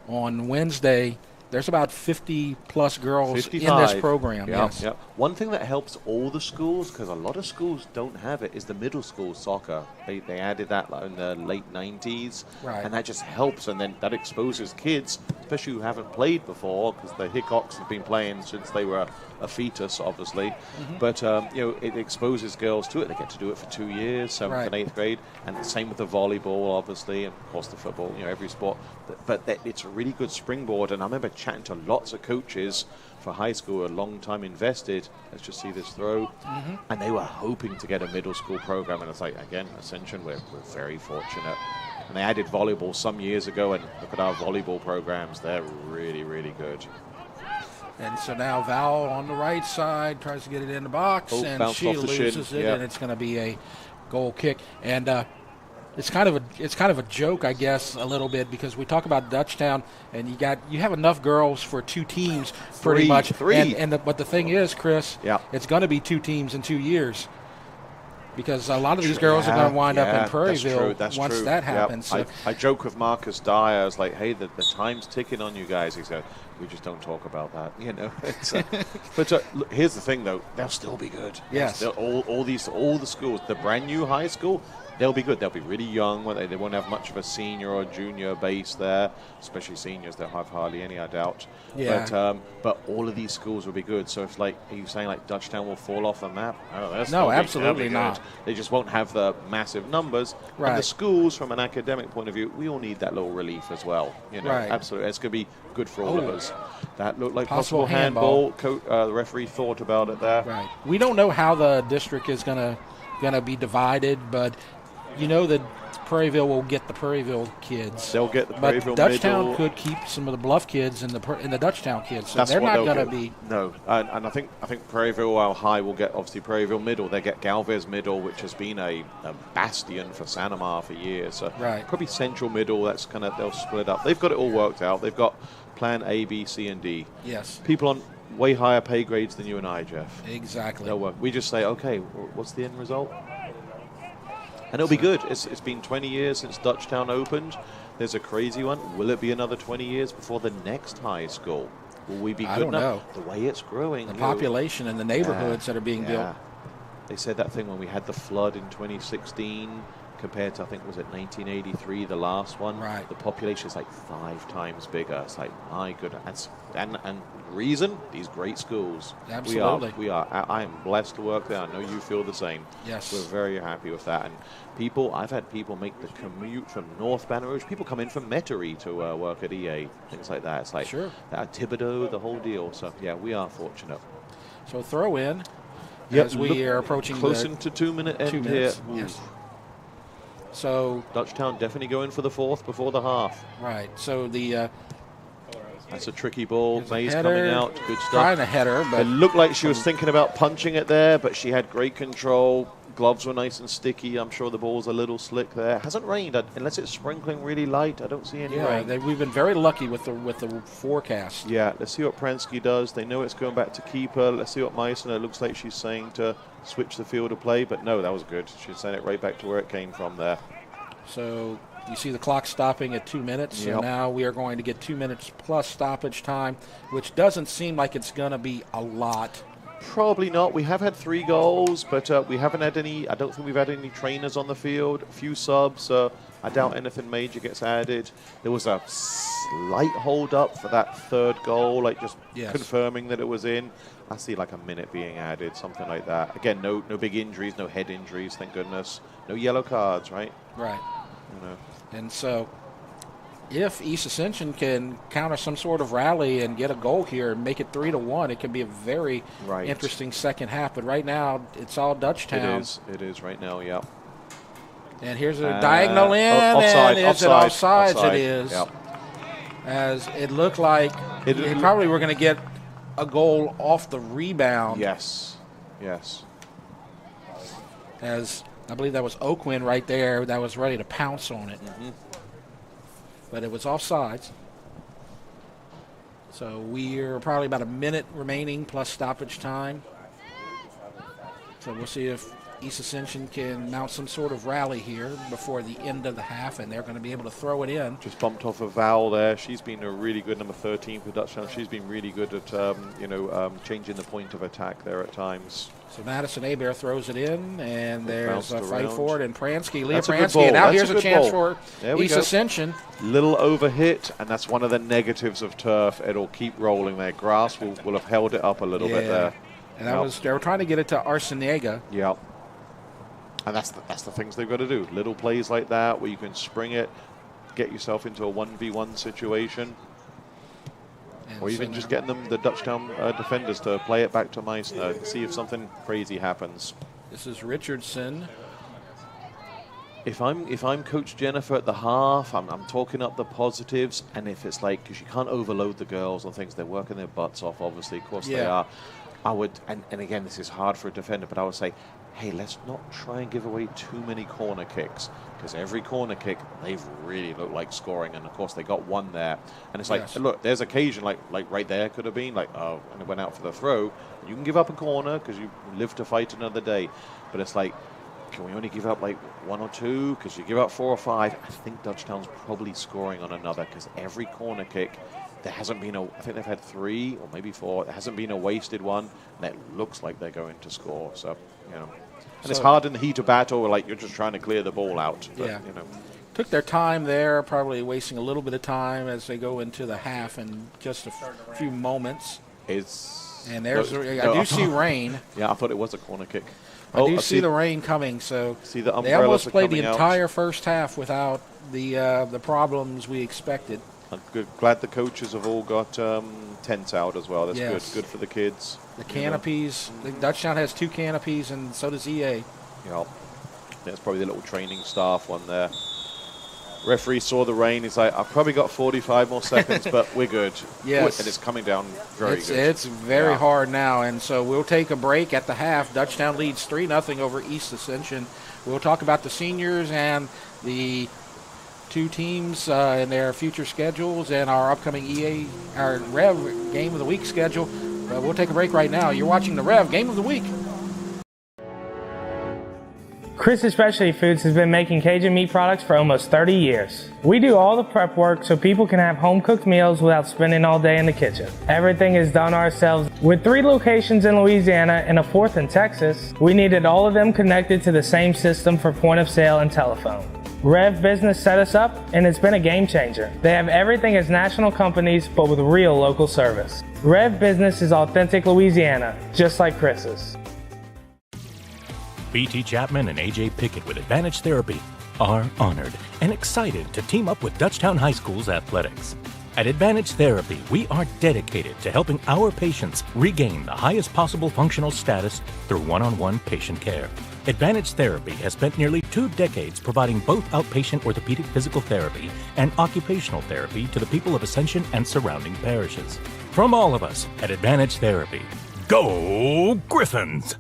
on Wednesday. There's about 50-plus girls 55. in this program. Yes. Yep. One thing that helps all the schools, because a lot of schools don't have it, is the middle school soccer. They added that in the late 90s, and that just helps. And then that exposes kids, especially who haven't played before, because the Hickox have been playing since they were a fetus, obviously. Mm-hmm. But it exposes girls to it. They get to do it for 2 years, 7th and 8th grade, and the same with the volleyball, obviously, and of course the football. Every sport. But it's a really good springboard. And I remember chatting to lots of coaches for high school, a long time invested. Let's just see this throw. And they were hoping to get a middle school program. And it's like, again, Ascension, we're very fortunate. And they added volleyball some years ago, and look at our volleyball programs. They're really, really good. And so now Val on the right side tries to get it in the box, and she loses it, and it's going to be a goal kick. And it's kind of a joke, I guess, a little bit, because we talk about Dutchtown, and you have enough girls for 2 teams pretty much. But the thing is, Chris, it's going to be 2 teams in 2 years, because a lot of these girls are going to wind up in Prairieville once that happens. Yep. I joke with Marcus Dyer. I was like, hey, the time's ticking on you guys. He said, we just don't talk about that, you know. But look, here's the thing, though. They'll still be good. Yes. All the schools, the brand new high school, they'll be good. They'll be really young. They won't have much of a senior or junior base there, especially seniors. They'll have hardly any, I doubt. Yeah. But all of these schools will be good. So if, like, are you saying, like, Dutchtown will fall off the map? No, absolutely not. They just won't have the massive numbers. Right. And the schools, from an academic point of view, we all need that little relief as well. You know, right. Absolutely. It's going to be good for all of us. That looked like possible handball. The referee thought about it there. Right. We don't know how the district is gonna be divided, but you know that Prairieville will get the Prairieville kids. They'll get the Prairieville but Dutchtown middle. could keep some of the Bluff kids in the Dutchtown kids. So That's they're what not going to get. be. No, and I think Prairieville High will get obviously Prairieville Middle. They get Galvez Middle, which has been a bastion for Sanamar for years. So right. Probably Central Middle. That's kind of, they'll split up. They've got it all worked out. They've got Plan A, B, C, and D. Yes. People on way higher pay grades than you and I, Jeff. Exactly. They'll work. We just say, okay, what's the end result? And it'll be good. It's been 20 years since Dutchtown opened. There's a crazy one. Will it be another 20 years before the next high school? Will we be good I don't enough? know. The way it's growing. The population and the neighborhoods that are being built. They said that thing when we had the flood in 2016 compared to, I think, was it 1983, the last one? Right. The population is like 5 times bigger. It's like, my goodness. And reason, these great schools. Absolutely. We are. I am blessed to work there. I know you feel the same. Yes. We're very happy with that. And I've had people make the commute from North Baton Rouge. People come in from Metairie to work at EA, things like that. It's like Thibodaux, the whole deal. So, yeah, we are fortunate. So throw in as we are approaching close to 2-minute end 2 minutes. here. Yes. So Dutchtown definitely going for the 4th before the half. Right. So the that's a tricky ball. Mays header, coming out. Good stuff. Trying a header, but it looked like she was thinking about punching it there, but she had great control. Gloves were nice and sticky. I'm sure the ball's a little slick there. It hasn't rained unless it's sprinkling really light. I don't see any rain. We've been very lucky with the forecast. Yeah, let's see what Pransky does. They know it's going back to keeper. Let's see what Meissen. It looks like she's saying to switch the field of play, but no, that was good. She sent it right back to where it came from there. So you see the clock stopping at 2 minutes. Yep. So now we are going to get 2 minutes plus stoppage time, which doesn't seem like it's going to be a lot. Probably not. We have had 3 goals, but we haven't had any. I don't think we've had any trainers on the field. A few subs. I doubt anything major gets added. There was a slight hold up for that 3rd goal, like just confirming that it was in. I see like a minute being added, something like that. Again, no big injuries, no head injuries, thank goodness. No yellow cards, right? Right. You know. And so if East Ascension can counter some sort of rally and get a goal here and make it 3-1, it can be a very interesting second half. But right now, it's all Dutchtown. It is right now, yeah. And here's a diagonal in, offside, and is it offside? It is. Yep. As it looked like they probably were going to get a goal off the rebound. Yes. As I believe that was Oakwin right there that was ready to pounce on it. Mm-hmm. But it was offsides. So we're probably about a minute remaining plus stoppage time. So we'll see if East Ascension can mount some sort of rally here before the end of the half, and they're going to be able to throw it in. Just bumped off a Val there. She's been a really good number 13 for Dutchtown. She's been really good at changing the point of attack there at times. So Madison Abear throws it in, and there's a fight for it, and Pransky, Leah That's a good Pransky, ball. and now That's here's a a good chance ball. for East Ascension. Little overhit, and that's one of the negatives of turf. It'll keep rolling there. Grass will have held it up a little bit there. And they were trying to get it to Arciniega. Yeah. And that's the things they've got to do. Little plays like that where you can spring it, get yourself into a 1v1 situation. Or even just getting the Dutchtown defenders to play it back to Meissner and see if something crazy happens. This is Richardson. If I'm Coach Jennifer at the half, I'm talking up the positives, and if it's like, because you can't overload the girls on things, they're working their butts off, obviously, of course they are. I would, and again, this is hard for a defender, but I would say, hey, let's not try and give away too many corner kicks, because every corner kick, they've really looked like scoring, and of course they got one there. And it's like, Yes. look, there's occasion, like right there could have been, like, oh, and it went out for the throw. You can give up a corner because you live to fight another day. But it's like, can we only give up like 1 or 2? Because you give up 4 or 5. I think Dutchtown's probably scoring on another, because every corner kick, there hasn't been I think they've had 3 or maybe 4. There hasn't been a wasted one, and it looks like they're going to score. So, and it's hard in the heat of battle, like you're just trying to clear the ball out. But, Took their time there, probably wasting a little bit of time as they go into the half in just a few moments. And there's, I do see rain. Yeah, I thought it was a corner kick. I do see the rain coming, so see the they almost umbrellas played the coming out. entire first half without the problems we expected. I'm glad the coaches have all got tents out as well. That's Yes. good for the kids. The canopies, the Dutchtown has 2 canopies, and so does EA. Yeah, that's probably the little training staff one there. Referee saw the rain. He's like, I've probably got 45 more seconds, but we're good. Yes. And it's coming down very good. It's very hard now, and so we'll take a break at the half. Dutchtown leads 3-0 over East Ascension. We'll talk about the seniors and the 2 teams and their future schedules and our upcoming our Rev Game of the Week schedule. We'll take a break right now. You're watching the Rev Game of the Week. Chris's Specialty Foods has been making Cajun meat products for almost 30 years. We do all the prep work so people can have home-cooked meals without spending all day in the kitchen. Everything is done ourselves. With 3 locations in Louisiana and a 4th in Texas, we needed all of them connected to the same system for point of sale and telephone. Rev Business set us up, and it's been a game changer. They have everything as national companies, but with real local service. Rev Business is authentic Louisiana, just like Chris's. BT Chapman and AJ Pickett with Advantage Therapy are honored and excited to team up with Dutchtown High School's athletics. At Advantage Therapy, we are dedicated to helping our patients regain the highest possible functional status through one-on-one patient care. Advantage Therapy has spent nearly 2 decades providing both outpatient orthopedic physical therapy and occupational therapy to the people of Ascension and surrounding parishes. From all of us at Advantage Therapy, go Griffins!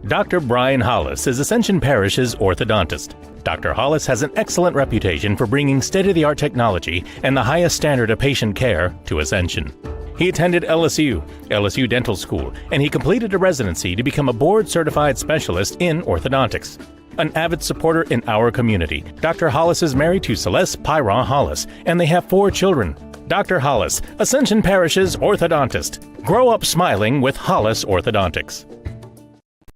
Dr. Brian Hollis is Ascension Parish's orthodontist. Dr. Hollis has an excellent reputation for bringing state-of-the-art technology and the highest standard of patient care to Ascension. He attended LSU Dental School, and he completed a residency to become a board-certified specialist in orthodontics. An avid supporter in our community, Dr. Hollis is married to Celeste Pyron Hollis, and they have 4 children. Dr. Hollis, Ascension Parish's orthodontist. Grow up smiling with Hollis Orthodontics.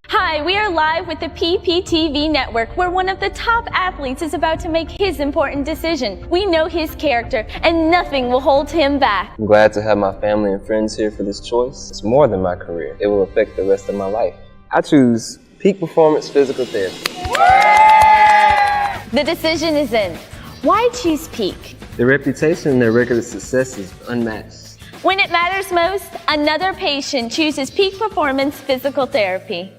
Hi, we are live with the PPTV network, where one of the top athletes is about to make his important decision. We know his character, and nothing will hold him back. I'm glad to have my family and friends here for this choice. It's more than my career. It will affect the rest of my life. I choose Peak Performance Physical Therapy. The decision is in. Why choose Peak? The reputation and their record of success is unmatched. When it matters most, another patient chooses Peak Performance Physical Therapy.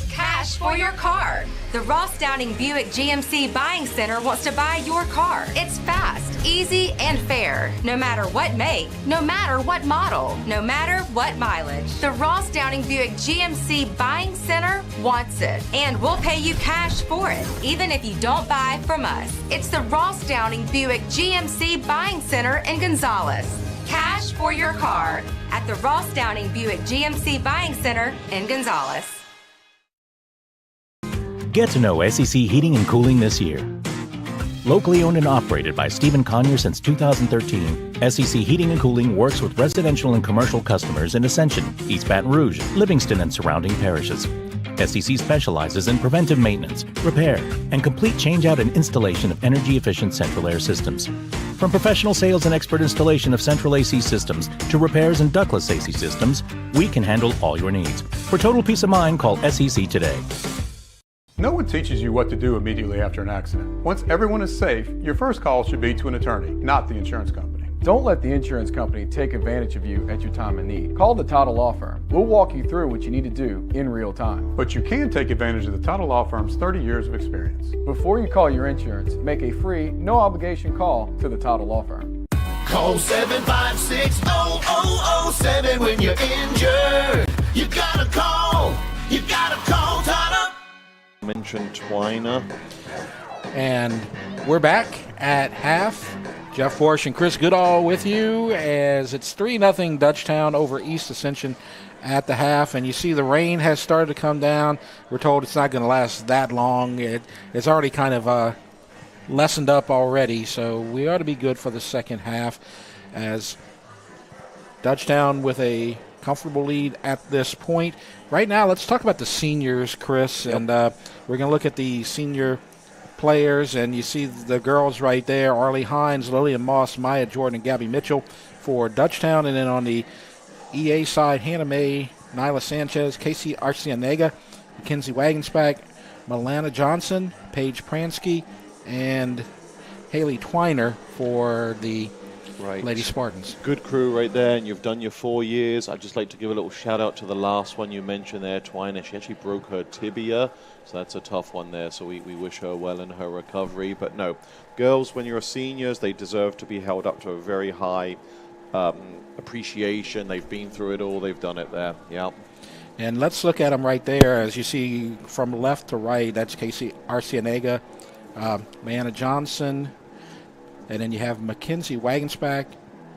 Cash for your car. The Ross Downing Buick GMC Buying Center wants to buy your car. It's fast, easy, and fair. No matter what make, no matter what model, no matter what mileage. The Ross Downing Buick GMC Buying Center wants it. And we'll pay you cash for it, even if you don't buy from us. It's the Ross Downing Buick GMC Buying Center in Gonzales. Cash for your car at the Ross Downing Buick GMC Buying Center in Gonzales. Get to know SEC Heating and Cooling this year. Locally owned and operated by Stephen Conyer since 2013, SEC Heating and Cooling works with residential and commercial customers in Ascension, East Baton Rouge, Livingston, and surrounding parishes. SEC specializes in preventive maintenance, repair, and complete changeout and installation of energy-efficient central air systems. From professional sales and expert installation of central AC systems to repairs and ductless AC systems, we can handle all your needs. For total peace of mind, call SEC today. No one teaches you what to do immediately after an accident. Once everyone is safe, your first call should be to an attorney, not the insurance company. Don't let the insurance company take advantage of you at your time of need. Call the Title Law Firm. We'll walk you through what you need to do in real time. But you can take advantage of the Title Law Firm's 30 years of experience. Before you call your insurance, make a free, no-obligation call to the Title Law Firm. Call 756-0007 when you're injured. You gotta call Title. Mentioned Twiner. And we're back at half. Jeff Porsche and Chris Goodall with you as it's 3-0 Dutchtown over East Ascension at the half. And you see the rain has started to come down. We're told it's not going to last that long. It's already kind of lessened up already, so we ought to be good for the second half as Dutchtown with a comfortable lead at this point. Right now, let's talk about the seniors, Chris, and we're going to look at the senior players, and you see the girls right there, Arlie Hines, Lillian Moss, Maya Jordan, and Gabby Mitchell for Dutchtown. And then on the EA side, Hannah Mae, Nyla Sanchez, Casey Arcianega, Mackenzie Wagensback, Milana Johnson, Paige Pransky, and Haley Twiner for the Lady Spartans. Good crew right there, and you've done your 4 years. I'd just like to give a little shout out to the last one you mentioned there, Twiner. She actually broke her tibia, so that's a tough one there, so we wish her well in her recovery. But no, girls, when you're seniors, they deserve to be held up to a very high appreciation. They've been through it all. They've done it there. Yeah. And let's look at them right there. As you see from left to right, that's Casey Arcianega, Mariana Johnson, and then you have Mackenzie Wagensback,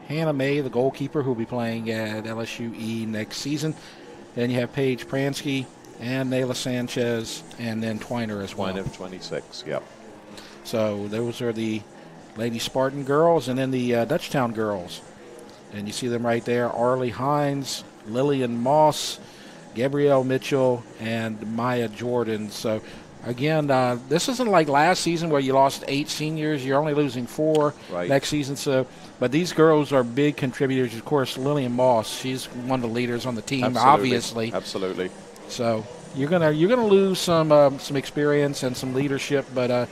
Hannah Mae, the goalkeeper, who will be playing at LSUE next season. Then you have Paige Pransky and Nayla Sanchez, and then Twiner as well. Twiner, 26, yep. So those are the Lady Spartan girls, and then the Dutchtown girls. And you see them right there, Arlie Hines, Lillian Moss, Gabrielle Mitchell, and Maya Jordan. So again, this isn't like last season where you lost 8 seniors. You're only losing 4 next season. So, but these girls are big contributors. Of course, Lillian Moss, she's one of the leaders on the team, obviously. Absolutely. So you're gonna lose some experience and some leadership, but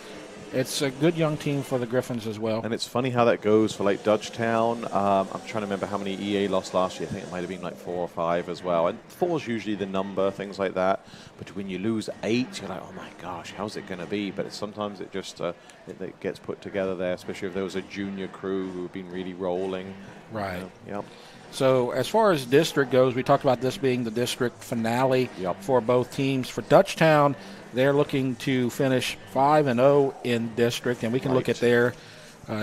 it's a good young team for the Griffins as well. And it's funny how that goes for like Dutchtown. I'm trying to remember how many EA lost last year. I think it might have been like 4 or 5 as well. And 4 is usually the number, things like that. But when you lose 8, you're like, oh my gosh, how's it going to be? But sometimes it just it gets put together there, especially if there was a junior crew who have been really rolling. Right. Yep. So as far as district goes, we talked about this being the district finale for both teams. For Dutchtown, they're looking to finish 5-0 in district, and we can look at their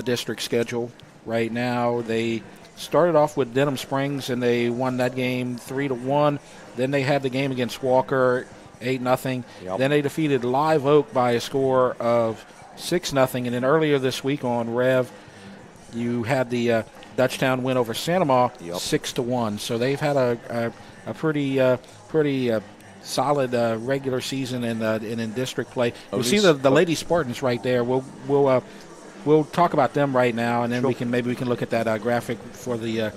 district schedule right now. They started off with Denham Springs, and they won that game 3-1. Then they had the game against Walker, 8-0. Then they defeated Live Oak by a score of 6-0. And then earlier this week on Rev, you had the Dutchtown win over Santa Ma 6-1. So they've had a pretty solid regular season in district play. You see the Lady Spartans right there. We'll talk about them right now, and then we can look at that graphic for the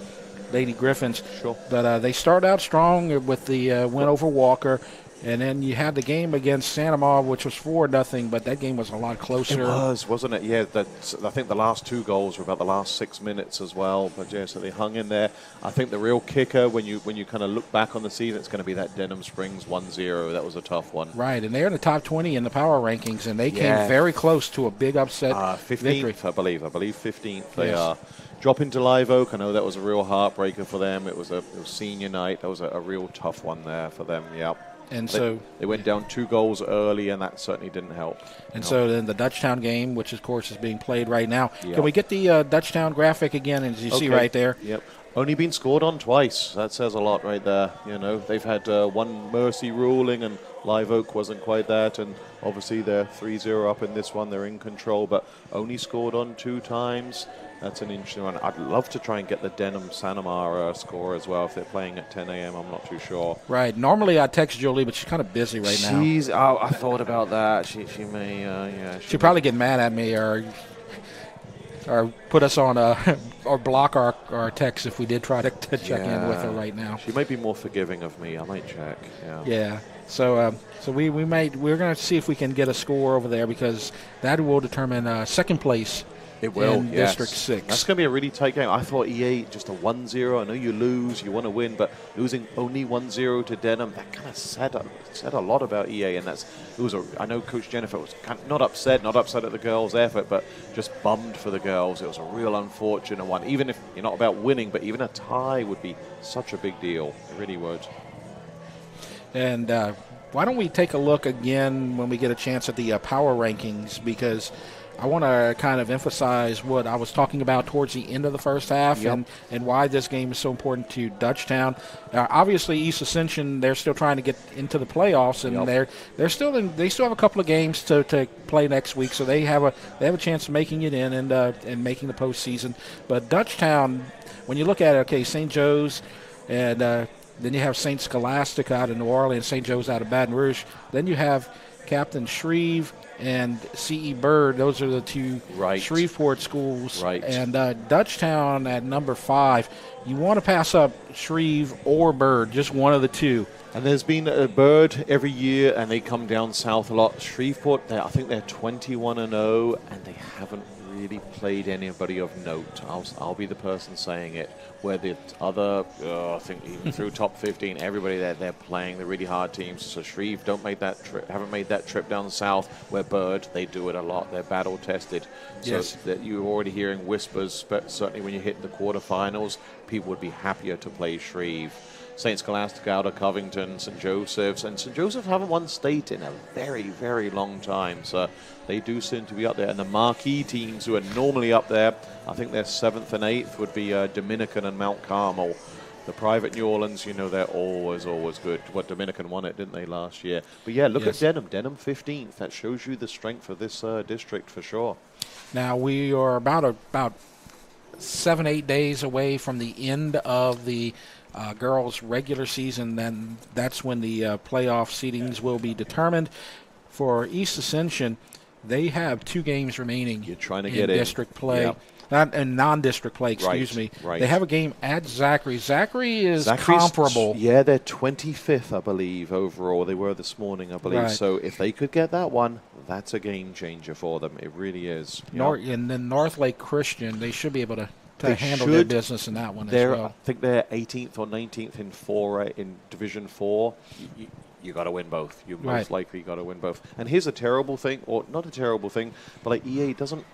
Lady Griffins. Sure. But they start out strong with the win over Walker. And then you had the game against Santa Ma, which was 4-0, but that game was a lot closer. It was, wasn't it? Yeah, I think the last 2 goals were about the last 6 minutes as well. But yeah, so they hung in there. I think the real kicker, when you kind of look back on the season, it's going to be that Denham Springs 1-0. That was a tough one. Right, and they're in the top 20 in the power rankings, and they came very close to a big upset 15th, victory. I believe 15th they are. Dropping to Live Oak, I know that was a real heartbreaker for them. It was senior night. That was a real tough one there for them, yeah. And they went down 2 goals early, and that certainly didn't help. And so then the Dutchtown game, which of course is being played right now. Can we get the Dutchtown graphic again? As you see right there. Yep. Only been scored on twice. That says a lot right there. You know, they've had 1 mercy ruling, and Live Oak wasn't quite that. And obviously they're 3-0 up in this one. They're in control, but only scored on 2 times. That's an interesting one. I'd love to try and get the Denham Santa Ma score as well. If they're playing at 10 a.m., I'm not too sure. Right. Normally I'd text Julie, but she's kind of busy right now. I thought about that. She may, She'll probably get mad at me or put us on or block our text if we did try to check in with her right now. She might be more forgiving of me. I might check. Yeah. So we're going to see if we can get a score over there, because that will determine second place. It will, in yes. District 6. That's going to be a really tight game. I thought EA just a 1-0. I know you lose, you want to win, but losing only 1-0 to Denham, that kind of said a lot about EA. And I know Coach Jennifer was not upset at the girls' effort, but just bummed for the girls. It was a real unfortunate one. Even if you're not about winning, but even a tie would be such a big deal. It really would. And why don't we take a look again when we get a chance at the power rankings, because I want to kind of emphasize what I was talking about towards the end of the first half, and why this game is so important to Dutchtown. Obviously, East Ascension, they're still trying to get into the playoffs, and they still have a couple of games to play next week, so they have a chance of making it in and making the postseason. But Dutchtown, when you look at it, okay, St. Joe's, and then you have St. Scholastic out of New Orleans, St. Joe's out of Baton Rouge. Then you have Captain Shreve and C.E. Bird. Those are the two Shreveport schools. Right. And Dutchtown at number 5. You want to pass up Shreve or Bird, just one of the two. And there's been a Bird every year, and they come down south a lot. Shreveport, I think they're 21-0, and they haven't really played anybody of note. I'll be the person saying it. Where the other, I think even through top 15, everybody they're playing the really hard teams. So Shreve haven't made that trip down south. Where Bird, they do it a lot. They're battle tested. So that you're already hearing whispers, but certainly when you hit the quarterfinals, people would be happier to play Shreve. St. Scholastic out of Covington, St. Joseph's, and St. Joseph haven't won state in a very, very long time, so they do seem to be up there. And the marquee teams who are normally up there, I think they're 7th and 8th, would be Dominican and Mount Carmel. The private New Orleans, they're always good. Dominican won it, didn't they, last year? But yeah, look at Denham. Denham 15th. That shows you the strength of this district for sure. Now we are about 7-8 days away from the end of the girls' regular season. Then that's when the playoff seedings will be determined. For East Ascension, they have 2 games remaining. You're trying to get in district play. Yep. Not in non-district play, excuse me. Right. They have a game at Zachary. Zachary's comparable. Yeah, they're 25th, I believe, overall. They were this morning, I believe. Right. So if they could get that one, that's a game changer for them. It really is. And then North Lake Christian, they should be able to handle their business in that one as well. I think they're 18th or 19th in Division 4. You got to win both. You most likely got to win both. And here's a terrible thing, or not a terrible thing, but like EA doesn't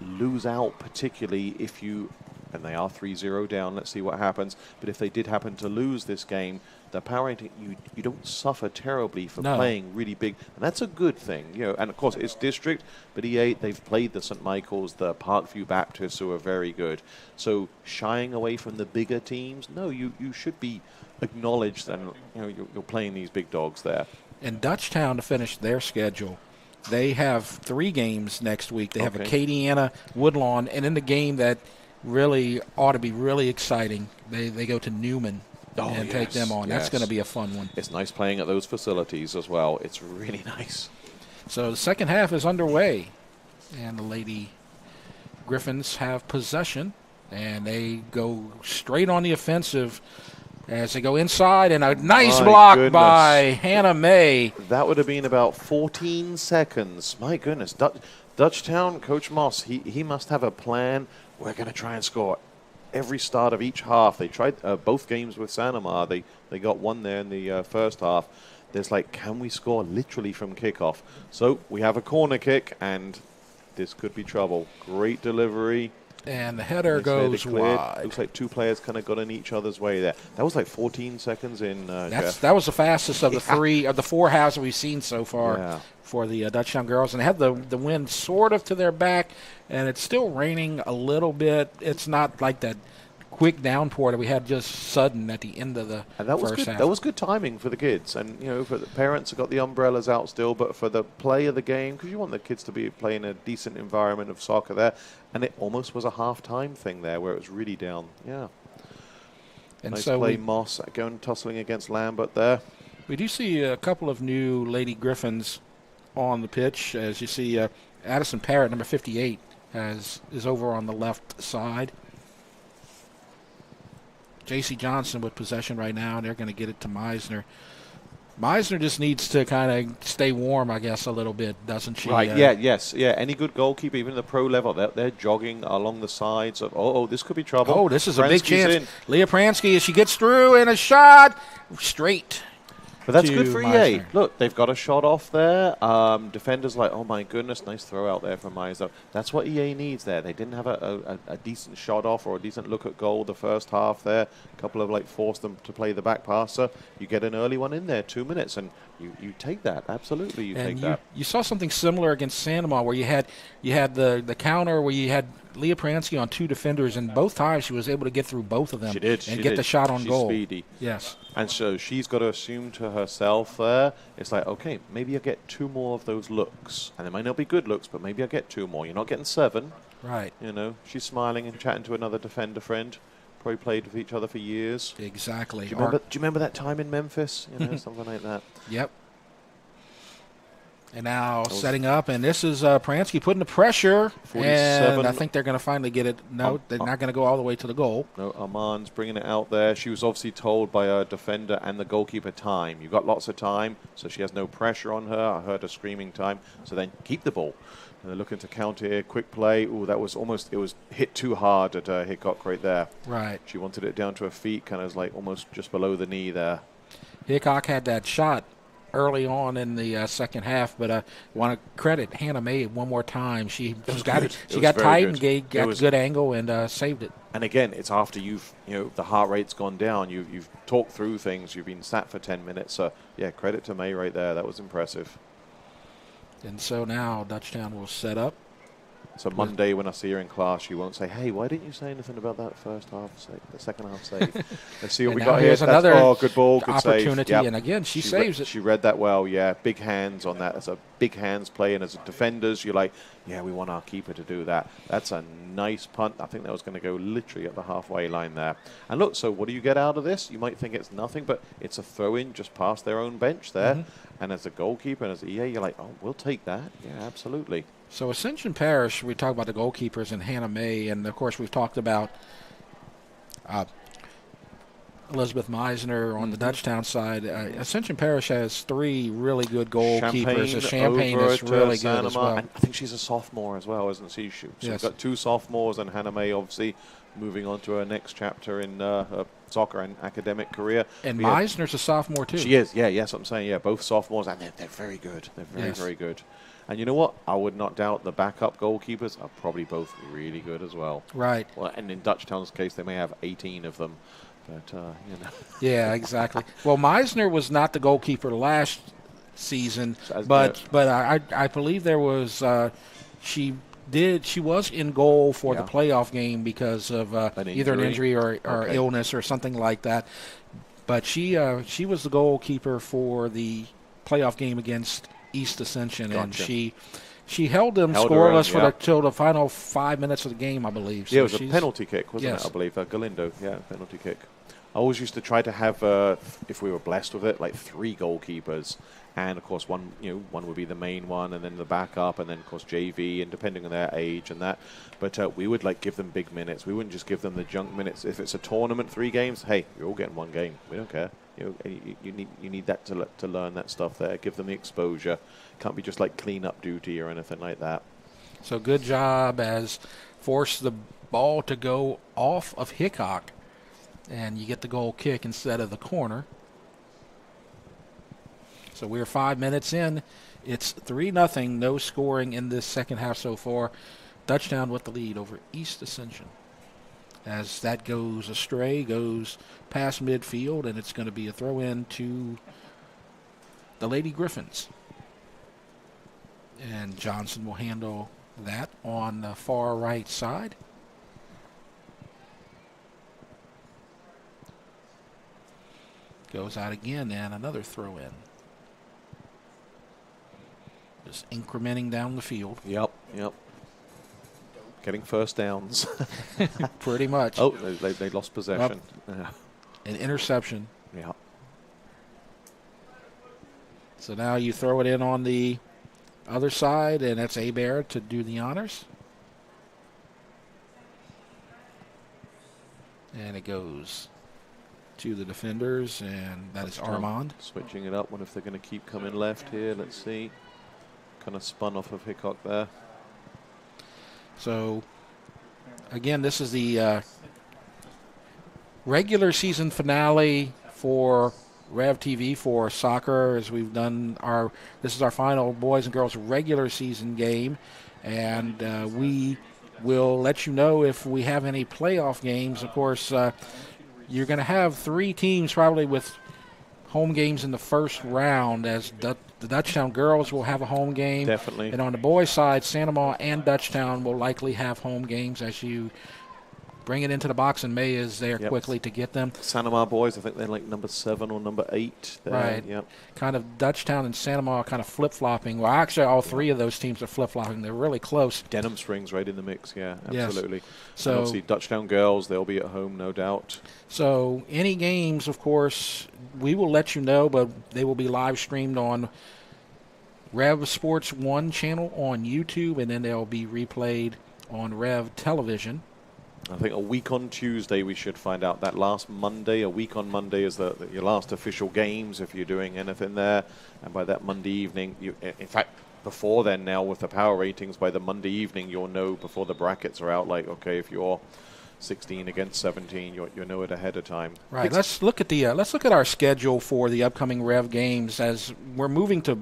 lose out particularly if you, and they are 3-0 down, let's see what happens, but if they did happen to lose this game, the power rating, you don't suffer terribly for playing really big, and that's a good thing. And of course it's district, but EA, they've played the St. Michael's, the Parkview Baptists, who are very good. So shying away from the bigger teams, no, you should be acknowledged, and you're playing these big dogs there. And Dutchtown, to finish their schedule, they have 3 games next week. They have Acadiana, Woodlawn, and in the game that really ought to be really exciting, they go to Newman and take them on. That's going to be a fun one. It's nice playing at those facilities as well. It's really nice. So the second half is underway, and the Lady Griffins have possession, and they go straight on the offensive as they go inside, and a nice block by Hannah May. That would have been about 14 seconds. My goodness. Dutchtown, Coach Moss, he must have a plan. We're going to try and score every start of each half. They tried both games with Sanamar. They got one there in the first half. There's can we score literally from kickoff? So we have a corner kick, and this could be trouble. Great delivery. And the header goes wide. Looks like 2 players kind of got in each other's way there. That was 14 seconds in, Jeff. That was the fastest of the 4 halves that we've seen so far for the Dutchtown girls. And they have the wind sort of to their back, and it's still raining a little bit. It's not like that quick downpour that we had just sudden at the end of the first half. That was good timing for the kids, and for the parents have got the umbrellas out still, but for the play of the game, because you want the kids to be playing a decent environment of soccer there, and it almost was a half-time thing there where it was really down. Yeah. And nice play, Moss going tussling against Lambert there. We do see a couple of new Lady Griffins on the pitch, as you see Addison Parrott, number 58, is over on the left side. J.C. Johnson with possession right now, and they're going to get it to Meisner. Meisner just needs to kind of stay warm, I guess, a little bit, doesn't she? Right, yeah. Any good goalkeeper, even at the pro level, they're jogging along the sides of, this could be trouble. Oh, this is a big Pransky's chance. in. Leah Pransky, as she gets through, and a shot straight. But that's to good for Meisner. EA. Look, they've got a shot off there. Defenders like, oh my goodness, nice throw out there from Meisner. That's what EA needs there. They didn't have a decent shot off or a decent look at goal the first half there. A couple of forced them to play the back passer. You get an early one in there, 2 minutes, and you take that. Absolutely, you take that. You saw something similar against Sandoval where you had the counter where you had Leah Pransky on 2 defenders, and both times she was able to get through both of them She did. and get the shot on goal. She's speedy. Yes. And so she's got to assume to herself there, it's like, okay, maybe I get 2 more of those looks. And they might not be good looks, but maybe I get 2 more. You're not getting 7. Right. She's smiling and chatting to another defender friend. Probably played with each other for years. Exactly. Do you remember that time in Memphis? Something like that. Yep. And now setting up, and this is Pransky putting the pressure, 47. and I think they're going to finally get it. No, they're not going to go all the way to the goal. No, Armand's bringing it out there. She was obviously told by her defender and the goalkeeper time. You've got lots of time, so she has no pressure on her. I heard her screaming time, so then keep the ball. And they're looking to counter here. Quick play. Ooh, that was it was hit too hard at Hickok right there. Right. She wanted it down to her feet, kind of like almost just below the knee there. Hickok had that shot early on in the second half, but I want to credit Hannah May one more time. She got tight and got a good angle and saved it. And again, it's after the heart rate's gone down. You've talked through things. You've been sat for 10 minutes. So yeah, credit to May right there. That was impressive. And so now Dutchtown will set up. So Monday when I see her in class, she won't say, hey, why didn't you say anything about that first half save, the second half save? Let's see what we got here. Here's another good ball, good opportunity, save. Yep. And again, she saves it. She read that well, yeah. Big hands on that. That's a big hands play, and as defenders, you're like, yeah, we want our keeper to do that. That's a nice punt. I think that was going to go literally at the halfway line there. And look, so what do you get out of this? You might think it's nothing, but it's a throw-in just past their own bench there. Mm-hmm. And as a goalkeeper and as EA, you're like, oh, we'll take that. Yeah, absolutely. So Ascension Parish, we talk about the goalkeepers and Hannah May, and of course we've talked about Elizabeth Meisner on the Dutchtown side. Ascension Parish has 3 really good goalkeepers. Champagne is really good as well. And I think she's a sophomore as well, isn't she? So yes. We've got 2 sophomores, and Hannah May obviously moving on to her next chapter in her soccer and academic career. And Meisner's a sophomore too. She is, yeah, yes, I'm saying, yeah, both sophomores, and they're very good. They're very good. And you know what? I would not doubt the backup goalkeepers are probably both really good as well. Right. Well, and in Dutchtown's case, they may have 18 of them. But, Yeah, exactly. Well, Meisner was not the goalkeeper last season, but I believe there was she was in goal for the playoff game because of either an injury or illness or something like that. But she was the goalkeeper for the playoff game against East Ascension, and she held them scoreless till the final 5 minutes of the game, I believe. So yeah, it was a penalty kick, wasn't it? I believe Galindo, penalty kick. I always used to try to have, if we were blessed with it, like 3 goalkeepers, and of course one would be the main one, and then the backup, and then of course JV, and depending on their age and that. But we would give them big minutes. We wouldn't just give them the junk minutes. If it's a tournament, 3 games, hey, you're all getting 1 game. We don't care. You need that to learn that stuff there. Give them the exposure. Can't be just like clean up duty or anything like that. So good job as forced the ball to go off of Hickok, and you get the goal kick instead of the corner. So we're 5 minutes in. It's 3-0. No scoring in this second half so far. Dutchtown with the lead over East Ascension. As that goes astray, goes past midfield, and it's going to be a throw-in to the Lady Griffins. And Johnson will handle that on the far right side. Goes out again, and another throw-in. Just incrementing down the field. Yep. Getting first downs. Pretty much. Oh, they lost possession. Yeah. An interception. Yeah. So now you throw it in on the other side, and that's Hebert to do the honors. And it goes to the defenders, and that is Armand. Switching it up. Wonder if they're going to keep coming left here. Let's see. Kind of spun off of Hickok there. So, again, this is the regular season finale for Rev TV for soccer, as we've done this is our final boys and girls regular season game, and we will let you know if we have any playoff games. Of course, you're going to have 3 teams probably with home games in the first round, as the Dutchtown girls will have a home game. Definitely. And on the boys' side, Santa Ma and Dutchtown will likely have home games as you bring it into the box, and May is there quickly to get them. Santa Ma boys, I think they're like number 7 or number 8 there. Right. Yep. Kind of Dutchtown and Santa Ma kind of flip-flopping. Well, actually, all 3 of those teams are flip-flopping. They're really close. Denham Springs right in the mix, yeah, absolutely. Yes. So and obviously Dutchtown girls, they'll be at home, no doubt. So any games, of course, we will let you know, but they will be live streamed on Rev Sports 1 channel on YouTube, and then they'll be replayed on Rev Television. I think a week on Tuesday we should find out. That last Monday, a week on Monday is your last official games if you're doing anything there. And by that Monday evening, in fact, before then now with the power ratings, by the Monday evening you'll know before the brackets are out, like, okay, if you're 16 against 17, you know it ahead of time. Right. Let's look at our schedule for the upcoming Rev games, as we're moving to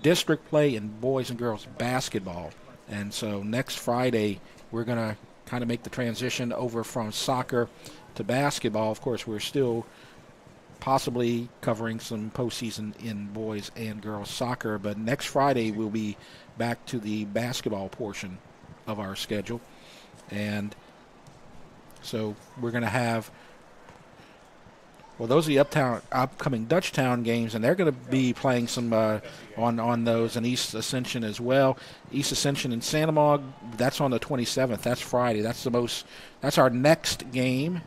district play in boys and girls basketball. And so next Friday we're going to kind of make the transition over from soccer to basketball. Of course, we're still possibly covering some postseason in boys and girls soccer, but next Friday we'll be back to the basketball portion of our schedule. And so we're going to have, well, those are the upcoming Dutchtown games, and they're going to be playing some on those, and East Ascension as well. East Ascension and Santa Ma, that's on the 27th. That's Friday. That's our next game.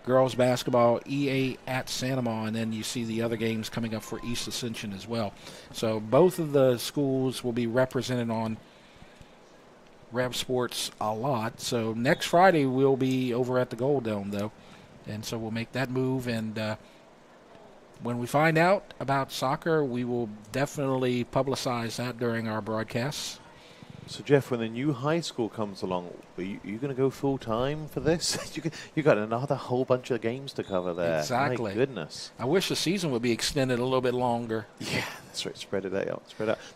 Girls basketball, EA at Santa Ma, and then you see the other games coming up for East Ascension as well. So both of the schools will be represented on Rev Sports a lot. So next Friday we'll be over at the Gold Dome, though. And so we'll make that move, and when we find out about soccer, we will definitely publicize that during our broadcasts. So, Jeff, when the new high school comes along, are you going to go full-time for this? you got another whole bunch of games to cover there. Exactly. My goodness. I wish the season would be extended a little bit longer. Yeah, that's right. Spread it out.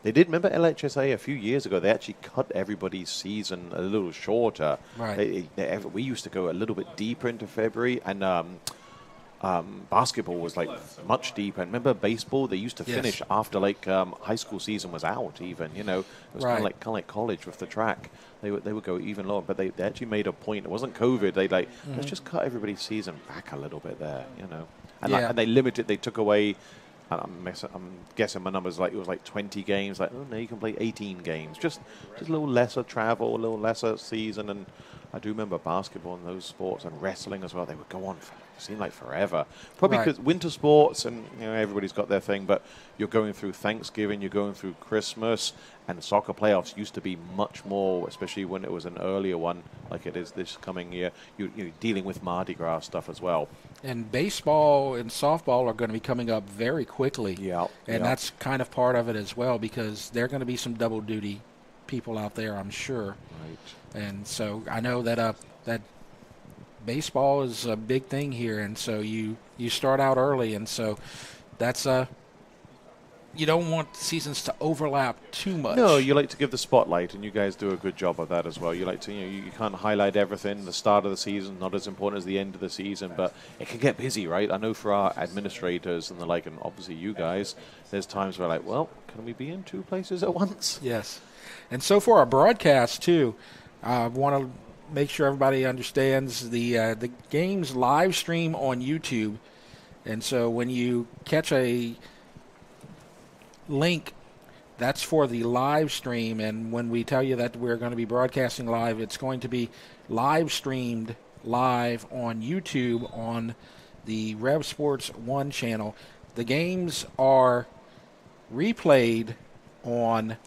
They did, remember LHSA a few years ago, they actually cut everybody's season a little shorter. Right. We used to go a little bit deeper into February, and basketball was like much deeper. And remember baseball? They used to finish after high school season was out. Even it was kind of like college with the track. They would go even lower. But they actually made a point. It wasn't COVID. They let's just cut everybody's season back a little bit there. And they limited. They took away. I'm guessing my numbers it was 20 games. Now you can play 18 games. Just a little lesser travel, a little lesser season. And I do remember basketball and those sports and wrestling as well. They would go on for seemed like forever. Probably because winter sports and everybody's got their thing, but you're going through Thanksgiving, you're going through Christmas, and soccer playoffs used to be much more, especially when it was an earlier one like it is this coming year. You're dealing with Mardi Gras stuff as well. And baseball and softball are going to be coming up very quickly. Yeah. And that's kind of part of it as well, because there are going to be some double duty people out there, I'm sure. Right. And so I know that that baseball is a big thing here, and so you start out early, and so that's you don't want seasons to overlap too much. No, you like to give the spotlight, and you guys do a good job of that as well. You like to, you can't highlight everything. The start of the season not as important as the end of the season, but it can get busy, right? I know for our administrators and the like, and obviously you guys, there's times where well, can we be in 2 places at once? Yes, and so for our broadcast too, I want to make sure everybody understands the games live stream on YouTube, and so when you catch a link, that's for the live stream, and when we tell you that we're going to be broadcasting live, it's going to be live streamed live on YouTube on the Rev Sports 1 channel. The games are replayed on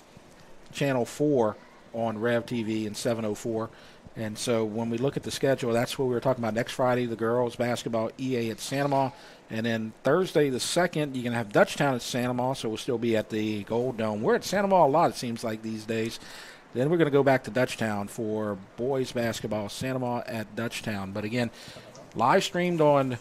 Channel 4 on Rev TV and 704. And so when we look at the schedule, that's what we were talking about. Next Friday, the girls basketball, EA at Santa. And then Thursday the 2nd, you're going to have Dutchtown at Santa, so we'll still be at the Gold Dome. We're at Santa a lot, it seems like, these days. Then we're going to go back to Dutchtown for boys basketball, Santa at Dutchtown. But again, live streamed on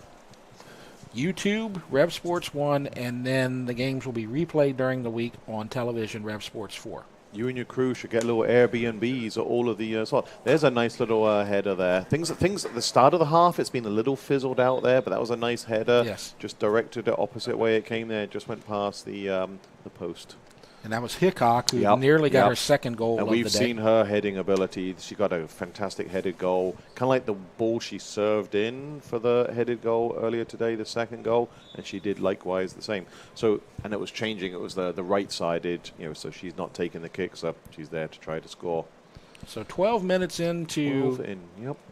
YouTube, Rev Sports 1, and then the games will be replayed during the week on television, Rev Sports 4. You and your crew should get little Airbnbs at all of the there's a nice little header there. Things at the start of the half, it's been a little fizzled out there, but that was a nice header. Yes. Just directed it opposite way it came there, just went past the post. And that was Hickok, who nearly got her second goal and of the day. we've seen her heading ability. She got a fantastic headed goal. Kind of like the ball she served in for the headed goal earlier today, the second goal, and she did likewise the same. So, and it was changing. It was the right-sided, so she's not taking the kicks up. She's there to try to score. So 12 minutes into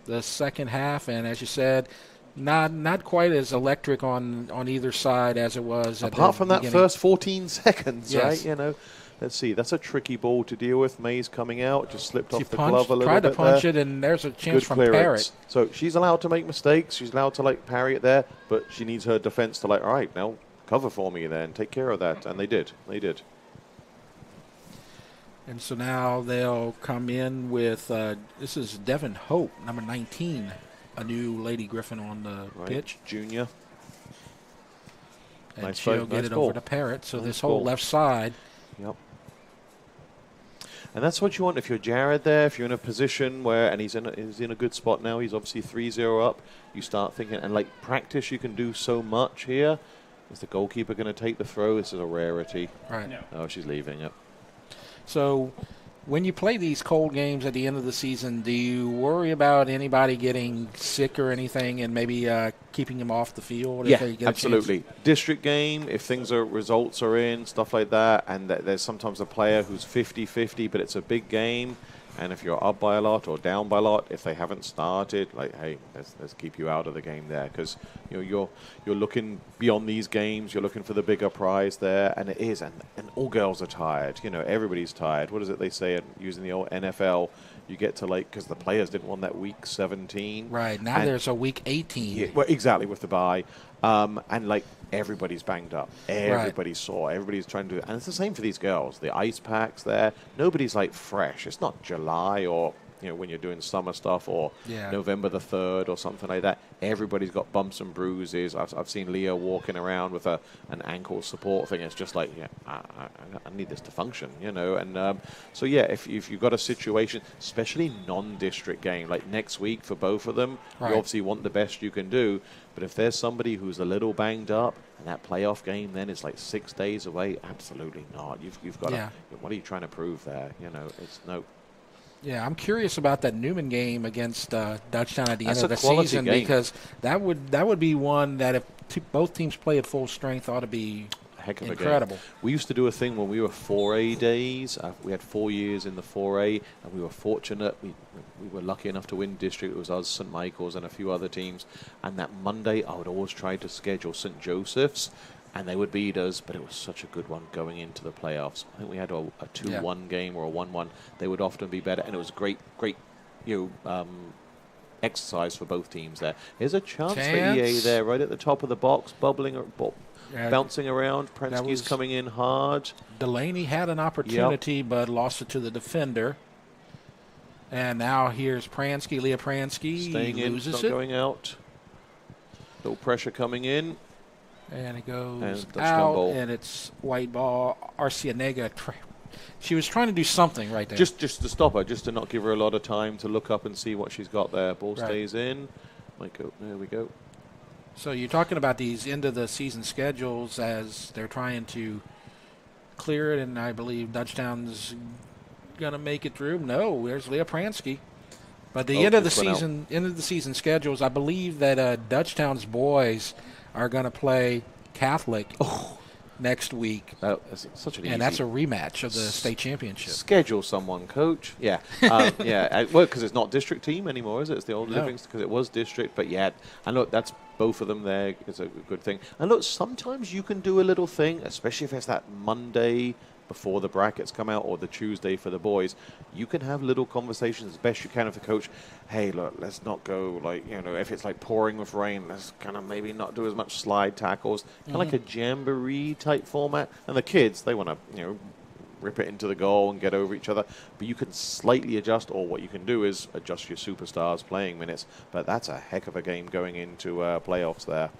the second half, and as you said, not quite as electric on either side as it was apart from that beginning. first 14 seconds, yes. right? Let's see. That's a tricky ball to deal with. May's coming out, just slipped off the glove a little bit. Tried to punch it, and there's a chance from Parrott. So she's allowed to make mistakes. She's allowed to parry it there, but she needs her defense to all right, now cover for me then, take care of that, and they did. And so now they'll come in with this is Devin Hope, number 19. A new Lady Griffin on the pitch. Junior. And nice she'll get it over to Parrott. So this whole left side. Yep. And that's what you want if you're Jared there, if you're in a position where, and he's in a good spot now, he's obviously 3-0 up, you start thinking, and practice you can do so much here. Is the goalkeeper going to take the throw? This is a rarity. Right. No. Oh, she's leaving, yep. So when you play these cold games at the end of the season, do you worry about anybody getting sick or anything and maybe keeping them off the field? Yeah, if they get absolutely. District game, if results are in, stuff like that, and there's sometimes a player who's 50-50, but it's a big game, and if you're up by a lot or down by a lot, if they haven't started, hey, let's keep you out of the game there, because you're looking beyond these games, you're looking for the bigger prize there, and it is, and all girls are tired. Everybody's tired. What is it they say using the old NFL? You get to because the players didn't want that week 17. Right, now there's a week 18. Yeah, well, exactly, with the bye. And everybody's banged up. Everybody's sore. Everybody's trying to do it. And it's the same for these girls. The ice packs there. Nobody's fresh. It's not July or when you're doing summer stuff or November the 3rd or something like that. Everybody's got bumps and bruises. I've seen Leah walking around with an ankle support thing. It's just I need this to function, And so, if you've got a situation, especially non-district game, like next week for both of them, you obviously want the best you can do. But if there's somebody who's a little banged up and that playoff game then is 6 days away, absolutely not. You've got to, what are you trying to prove there? It's no. Yeah, I'm curious about that Newman game against Dutchtown at the end of the season because that would be one that if both teams play at full strength ought to be heck of incredible. A game. We used to do a thing when we were 4A days. We had 4 years in the 4A, and we were fortunate. We were lucky enough to win district. It was us, St. Michael's, and a few other teams. And that Monday, I would always try to schedule St. Joseph's, and they would beat us, but it was such a good one going into the playoffs. I think we had a 2-1 game or a 1-1. They would often be better, and it was great exercise for both teams there. Here's a chance for EA there, right at the top of the box, bouncing around. Prensky's coming in hard. Delaney had an opportunity, but lost it to the defender. And now here's Pransky, Leah Pransky. Staying in, not going out. Little pressure coming in. And it goes out, and it's white ball. Arcianega, she was trying to do something right there. Just to stop her, just to not give her a lot of time to look up and see what she's got there. Ball stays in. There we go. So you're talking about these end-of-the-season schedules as they're trying to clear it, and I believe Dutchtown's going to make it through. No, there's Leah Pransky. But the end of the season schedules, I believe that Dutchtown's boys are going to play Catholic next week. That's such an easy. And that's a rematch of the state championship. Schedule someone, coach. Yeah. Well, because it's not district team anymore, is it? It's the old Livingston, because it was district. But, and look, that's both of them there is a good thing. And look, sometimes you can do a little thing, especially if it's that Monday before the brackets come out or the Tuesday for the boys. You can have little conversations as best you can with the coach. Hey, look, let's not go like, if it's like pouring with rain, let's kind of maybe not do as much slide tackles. Kind of like a jamboree type format. And the kids, they want to, rip it into the goal and get over each other. But you can slightly adjust, or what you can do is adjust your superstars playing minutes. But that's a heck of a game going into playoffs there.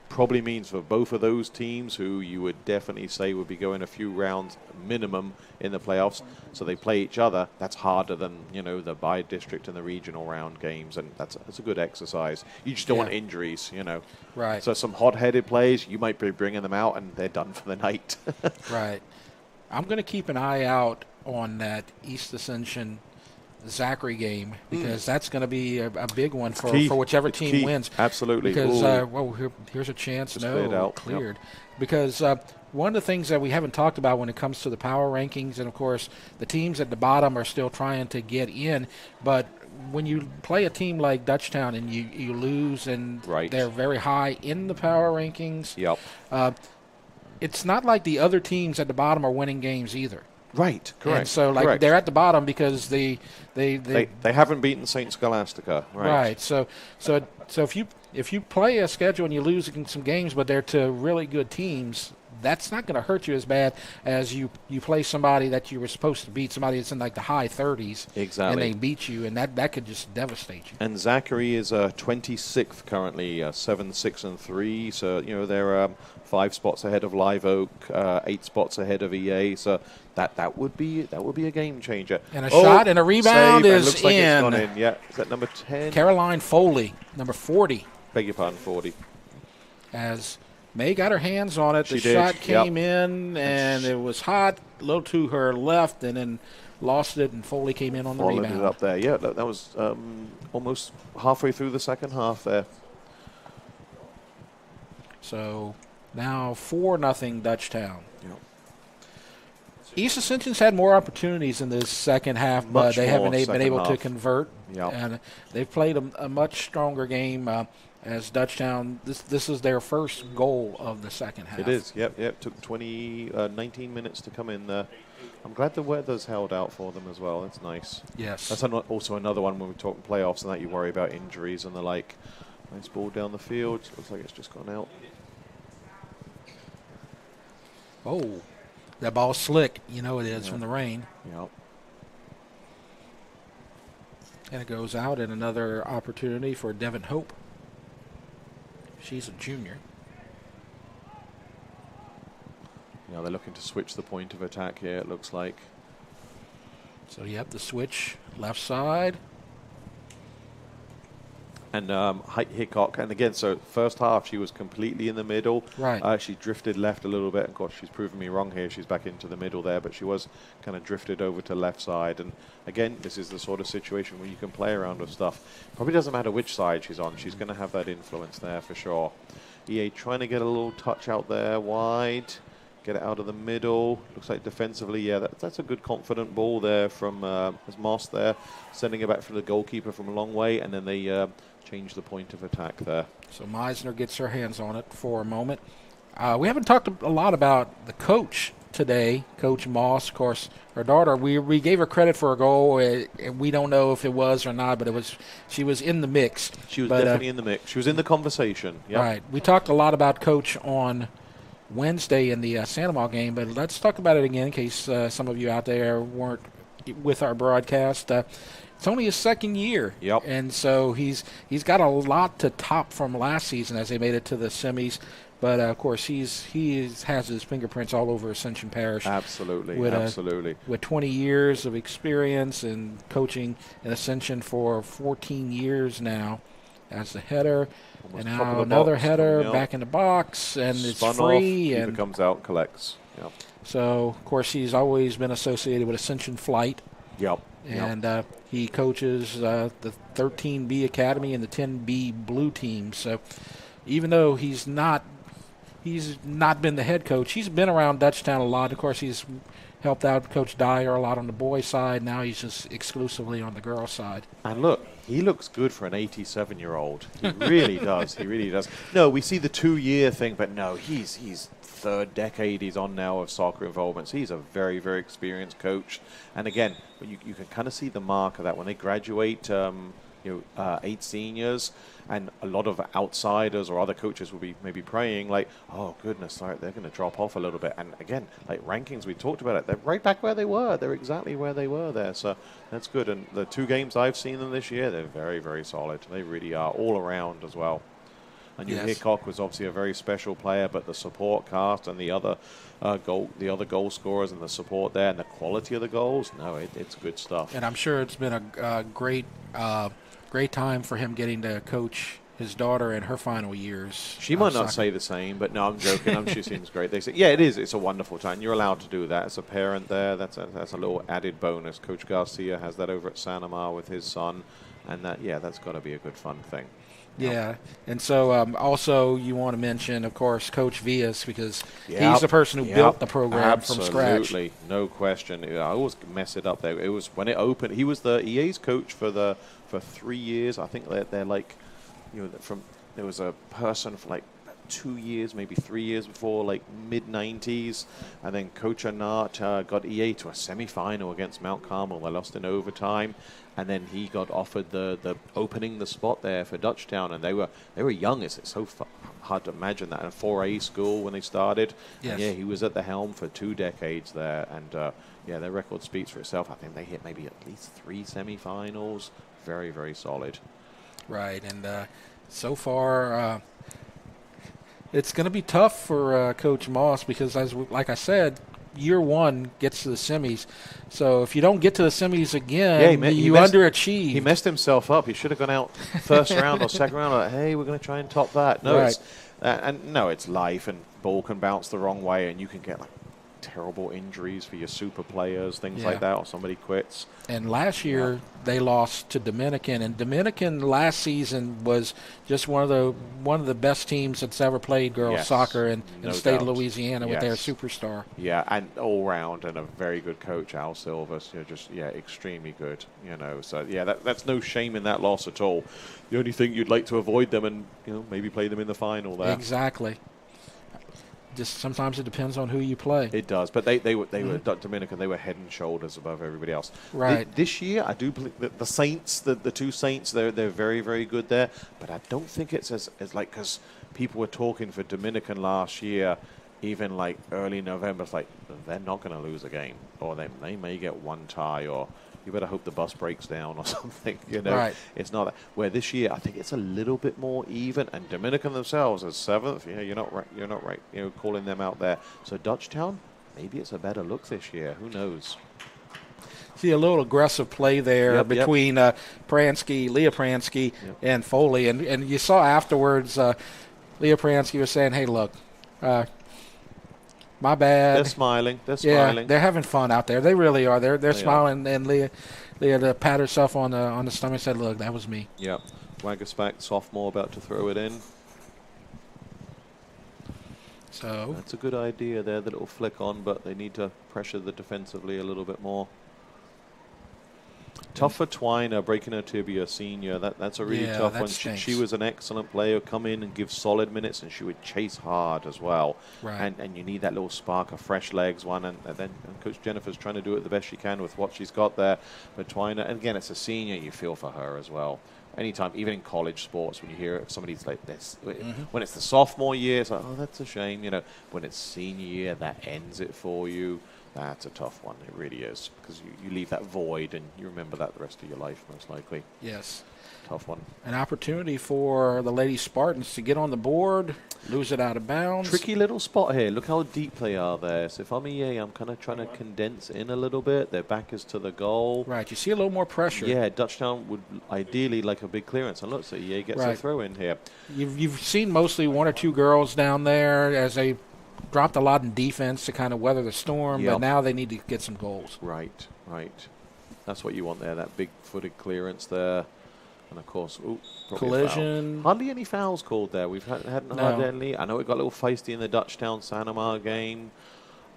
Probably means for both of those teams, who you would definitely say would be going a few rounds minimum in the playoffs, so they play each other. That's harder than, the by-district and the regional round games, and that's a good exercise. You just don't want injuries, Right. So some hot-headed plays, you might be bringing them out, and they're done for the night. Right. I'm going to keep an eye out on that East Ascension Zachary game, because that's going to be a big one for whichever team wins. Absolutely. Because, here's a chance. Just cleared out. Cleared. Yep. Because one of the things that we haven't talked about when it comes to the power rankings, and, of course, the teams at the bottom are still trying to get in, but when you play a team like Dutchtown and you lose and they're very high in the power rankings, it's not like the other teams at the bottom are winning games either. Right, correct. And so, they're at the bottom because they haven't beaten St. Scholastica. Right. So if you play a schedule and you lose some games, but they're to really good teams, that's not going to hurt you as bad as you play somebody that you were supposed to beat, somebody that's in like the high 30s. Exactly. And they beat you, and that could just devastate you. And Zachary is 26th currently, 7-6-3. So they're 5 spots ahead of Live Oak, 8 spots ahead of EA. So that would be a game changer. And a shot and a rebound save, is looks like it's gone in. Yeah, is that number 10? Caroline Foley, number 40. Beg your pardon, 40. As May got her hands on it. The She did. shot came in, and it was hot, a little to her left, and then lost it, and Foley came in on the Followed rebound. it up there. Yeah, that was almost halfway through the second half there. So now 4-0 Dutchtown. East Ascension's had more opportunities in this second half, but they haven't been able to convert. And they've played a much stronger game as Dutchtown. This is their first goal of the second half. It is, yep. Took 19 minutes to come in there. I'm glad the weather's held out for them as well. That's nice. Yes. That's also another one when we talk playoffs and that you worry about injuries and the like. Nice ball down the field. Looks like it's just gone out. Oh, that ball's slick. You know it is from the rain. Yep. And it goes out, and another opportunity for Devin Hope. She's a junior. Now they're looking to switch the point of attack here, it looks like. So you have the switch left side. And Hickok, and again, so first half she was completely in the middle. Right. She drifted left a little bit. Of course, she's proven me wrong here. She's back into the middle there, but she was kind of drifted over to left side. And again, this is the sort of situation where you can play around with stuff. Probably doesn't matter which side she's on. She's going to have that influence there for sure. EA trying to get a little touch out there wide. Get it out of the middle. Looks like defensively, yeah, that's a good confident ball there from Moss there. Sending it back for the goalkeeper from a long way, and then they change the point of attack there. So Meisner gets her hands on it for a moment. We haven't talked a lot about the coach today, Coach Moss. Of course, her daughter, we gave her credit for a goal. And we don't know if it was or not, but she was in the mix. She was definitely in the mix. She was in the conversation. Yep. Right. We talked a lot about Coach on Wednesday in the Sandoval game, but let's talk about it again in case some of you out there weren't with our broadcast. It's only his second year, and so he's got a lot to top from last season as they made it to the semis. But of course, he has his fingerprints all over Ascension Parish. Absolutely, with 20 years of experience and coaching in Ascension for 14 years now as the header. And now another header back in the box, and it's free. And comes out and collects. Yep. So, of course, he's always been associated with Ascension Flight. Yep. And he coaches the 13B Academy and the 10B Blue Team. So, even though he's he's not been the head coach. He's been around Dutchtown a lot. Of course, he's helped out Coach Dyer a lot on the boys' side. Now he's just exclusively on the girls' side. And look, he looks good for an 87-year-old. He really does. He really does. No, we see the 2-year thing, but no, he's third decade he's on now of soccer involvement. So he's a very, very experienced coach. And again, you can kind of see the mark of that when they graduate. 8 seniors, and a lot of outsiders or other coaches will be maybe praying like, oh goodness, sorry, they're going to drop off a little bit. And again, like rankings, we talked about it, they're right back where they were. They're exactly where they were there. So that's good. And the 2 games I've seen them this year, they're very, very solid. They really are all around as well. And Hickok was obviously a very special player, but the support cast and the other goal scorers and the support there and the quality of the goals, it's good stuff. And I'm sure it's been a great time for him getting to coach his daughter in her final years. She might not say the same, but no, I'm joking. She seems great. They say, yeah, it is. It's a wonderful time. You're allowed to do that as a parent there. That's a little added bonus. Coach Garcia has that over at Santa Mar with his son, and that's got to be a good fun thing. Yeah, and so also you want to mention, of course, Coach Villas, because he's the person who built the program from scratch. Absolutely, no question. I always mess it up there. It was when it opened. He was the EA's coach for 3 years. I think they're like, there was a person for like 2 years, maybe 3 years before, like mid-90s, and then Coach Arnott got EA to a semi-final against Mount Carmel. They lost in overtime, and then he got offered the opening the spot there for Dutchtown, and they were young. It's so hard to imagine that in a 4A school when they started. Yes. And he was at the helm for 2 decades there, and their record speaks for itself. I think they hit maybe at least 3 semi-finals. Very, very solid. Right, and so far. It's going to be tough for Coach Moss because, like I said, year 1 gets to the semis. So if you don't get to the semis again, you underachieve. He messed himself up. He should have gone out first round or second round. Like, hey, we're going to try and top that. No, right. It's life, and ball can bounce the wrong way, and you can get like terrible injuries for your super players, things like that, or somebody quits. And last year they lost to Dominican, and Dominican last season was just one of the best teams that's ever played girls soccer in the state of Louisiana with their superstar. Yeah, and all round, and a very good coach, Al Silvers. Extremely good. So that's no shame in that loss at all. The only thing you'd like to avoid them, and maybe play them in the final there. Exactly. Just sometimes it depends on who you play. It does, but they were Dominican. They were head and shoulders above everybody else. Right. This year, I do believe the Saints, the 2 Saints, they're very, very good there. But I don't think it's as like, because people were talking for Dominican last year, even like early November. It's like they're not going to lose a game, or they may get 1 tie, or you better hope the bus breaks down or something. Right. It's not that. Where this year, I think it's a little bit more even. And Dominican themselves as 7th. You're not right. Calling them out there. So Dutchtown, maybe it's a better look this year. Who knows? See a little aggressive play there between Leah Pransky, and Foley, and you saw afterwards, Leah Pransky was saying, "Hey, look." My bad. They're smiling. Yeah, they're having fun out there. They really are. They're smiling. And Leah pat herself on the stomach and said, "Look, that was me." Yeah. Waggersback, sophomore, about to throw it in. So that's a good idea there, the little flick on, but they need to pressure the defensively a little bit more. Tough for Twiner, breaking her tibia, senior. That's a really tough one. She was an excellent player, come in and give solid minutes, and she would chase hard as well. Right. And you need that little spark of fresh legs, and Coach Jennifer's trying to do it the best she can with what she's got there. But Twiner, and again, it's a senior, you feel for her as well. Anytime, even in college sports, when you hear somebody's like this, when it's the sophomore year, it's like, oh, that's a shame. When it's senior year, that ends it for you. That's a tough one. It really is, because you leave that void and you remember that the rest of your life, most likely. Yes. Tough one. An opportunity for the Lady Spartans to get on the board, lose it out of bounds. Tricky little spot here. Look how deep they are there. So if I'm EA, I'm kind of trying to condense in a little bit. Their back is to the goal. Right. You see a little more pressure. Yeah, Dutchtown would ideally like a big clearance. And look, so EA gets a throw in here. You've seen mostly 1 or 2 girls down there as they dropped a lot in defense to kind of weather the storm, but now they need to get some goals. Right. That's what you want there, that big-footed clearance there. And, of course, collision. Hardly any fouls called there. We've hadn't had any. I know it got a little feisty in the Dutchtown Sanama game.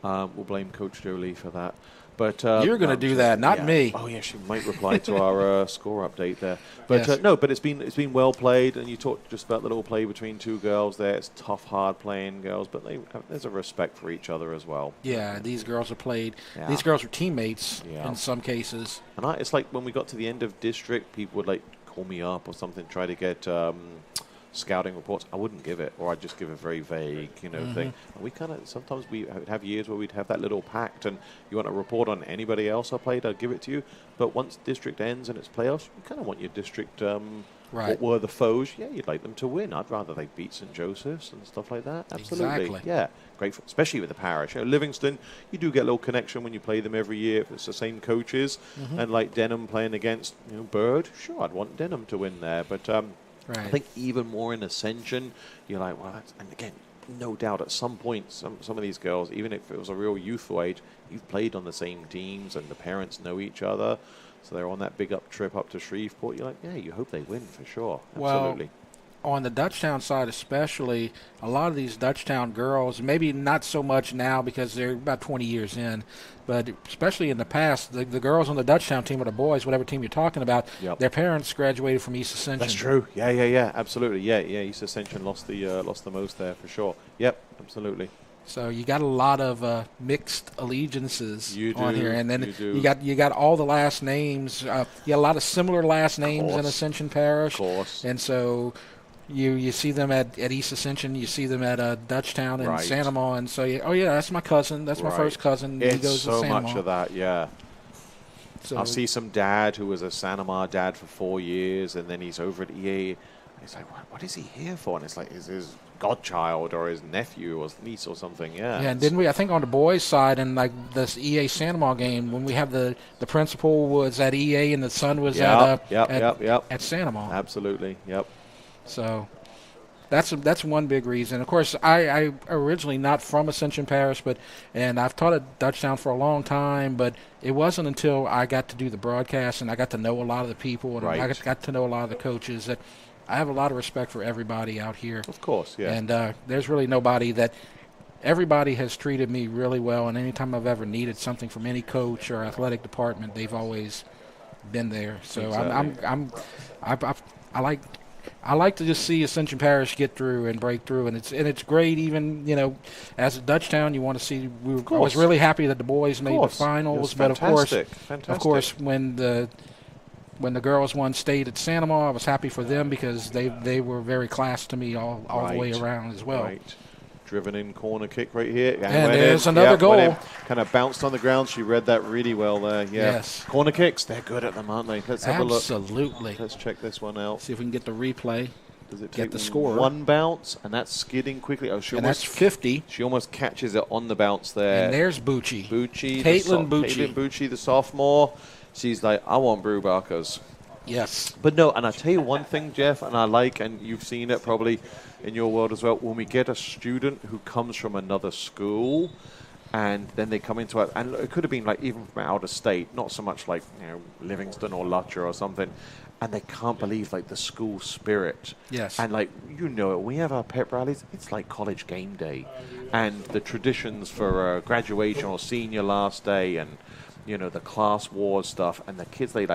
We'll blame Coach Jolie for that. But you're going to do that, not me. Oh yeah, she might reply to our score update there. But Yes. no, but it's been well played, and you talked just about the little play between two girls there. It's tough, hard playing girls, but there's a respect for each other as well. Yeah, these girls are played. Yeah. These girls are teammates Yeah. in some cases. And it's like when we got to the end of district, people would like call me up or something, try to get scouting reports. I wouldn't give it, or I'd just give a very vague, thing. And we kind of, sometimes we would have years where we'd have that little pact, and you want a report on anybody else I played, I'd give it to you. But once district ends and it's playoffs, you kind of want your district, what were the foes? Yeah, you'd like them to win. I'd rather they beat St. Joseph's and stuff like that. Absolutely. Exactly. Yeah, great, especially with the parish. Livingston, you do get a little connection when you play them every year if it's the same coaches. And like Denham playing against Bird, sure, I'd want Denham to win there. But I think even more in Ascension, you're like, well, and again, no doubt at some point, some of these girls, even if it was a real youthful age, you've played on the same teams and the parents know each other. So they're on that big trip up to Shreveport. You're like, yeah, you hope they win for sure. Absolutely. Well, on the Dutchtown side especially, a lot of these Dutchtown girls, maybe not so much now because they're about 20 years in, but especially in the past, the girls on the Dutchtown team or the boys, whatever team you're talking about, their parents graduated from East Ascension. That's true. Yeah, absolutely. Yeah. East Ascension lost the most there for sure. Yep, absolutely. So you got a lot of mixed allegiances on here, and then you you got all the last names. You got a lot of similar last names in Ascension Parish, of course. And so you see them at East Ascension, you see them at Dutchtown and Sanama, and so that's my cousin, that's my first cousin. It's he goes so to much of that, yeah. So I'll see some dad who was a Sanama dad for 4 years, and then he's over at EA. He's like, what is he here for? And it's like, is his godchild or his nephew or niece or something? Yeah. Yeah, and didn't we? I think on the boys' side, in like this EA Sanama game, when we have the principal was at EA and the son was at Sanama. Absolutely. Yep. So that's one big reason. Of course, I originally not from Ascension Parish, and I've taught at Dutchtown for a long time, but it wasn't until I got to do the broadcast and I got to know a lot of the people and I got to know a lot of the coaches that I have a lot of respect for everybody out here. Of course, yeah. And there's really nobody that everybody has treated me really well, and anytime I've ever needed something from any coach or athletic department, they've always been there. So exactly. I like to just see Ascension Parish get through and break through, and it's great. Even as a Dutchtown, you want to see. I was really happy that the boys made the finals, but of course, when the girls won state at Sanama, I was happy for them because they were very class to me all the way around as well. Right. Driven in corner kick right here. And there's another goal. Kind of bounced on the ground. She read that really well there. Yeah. Yes. Corner kicks, they're good at them, aren't they? Let's have a look. Absolutely. Let's check this one out. See if we can get the replay. Does it get take the score? One bounce, and that's skidding quickly. That's 50. She almost catches it on the bounce there. And there's Bucci. Caitlin Bucci, the sophomore. She's like, I want Brewbachers. Yes. But no, and I tell you one thing, Jeff, and I like, and you've seen it probably in your world as well, when we get a student who comes from another school and then they come into it, and it could have been like even from out of state, not so much like Livingston or Lutcher or something, and they can't believe like the school spirit. Yes. And like, when we have our pep rallies, it's like college game day, and the traditions for graduation or senior last day, and the class wars stuff, and the kids they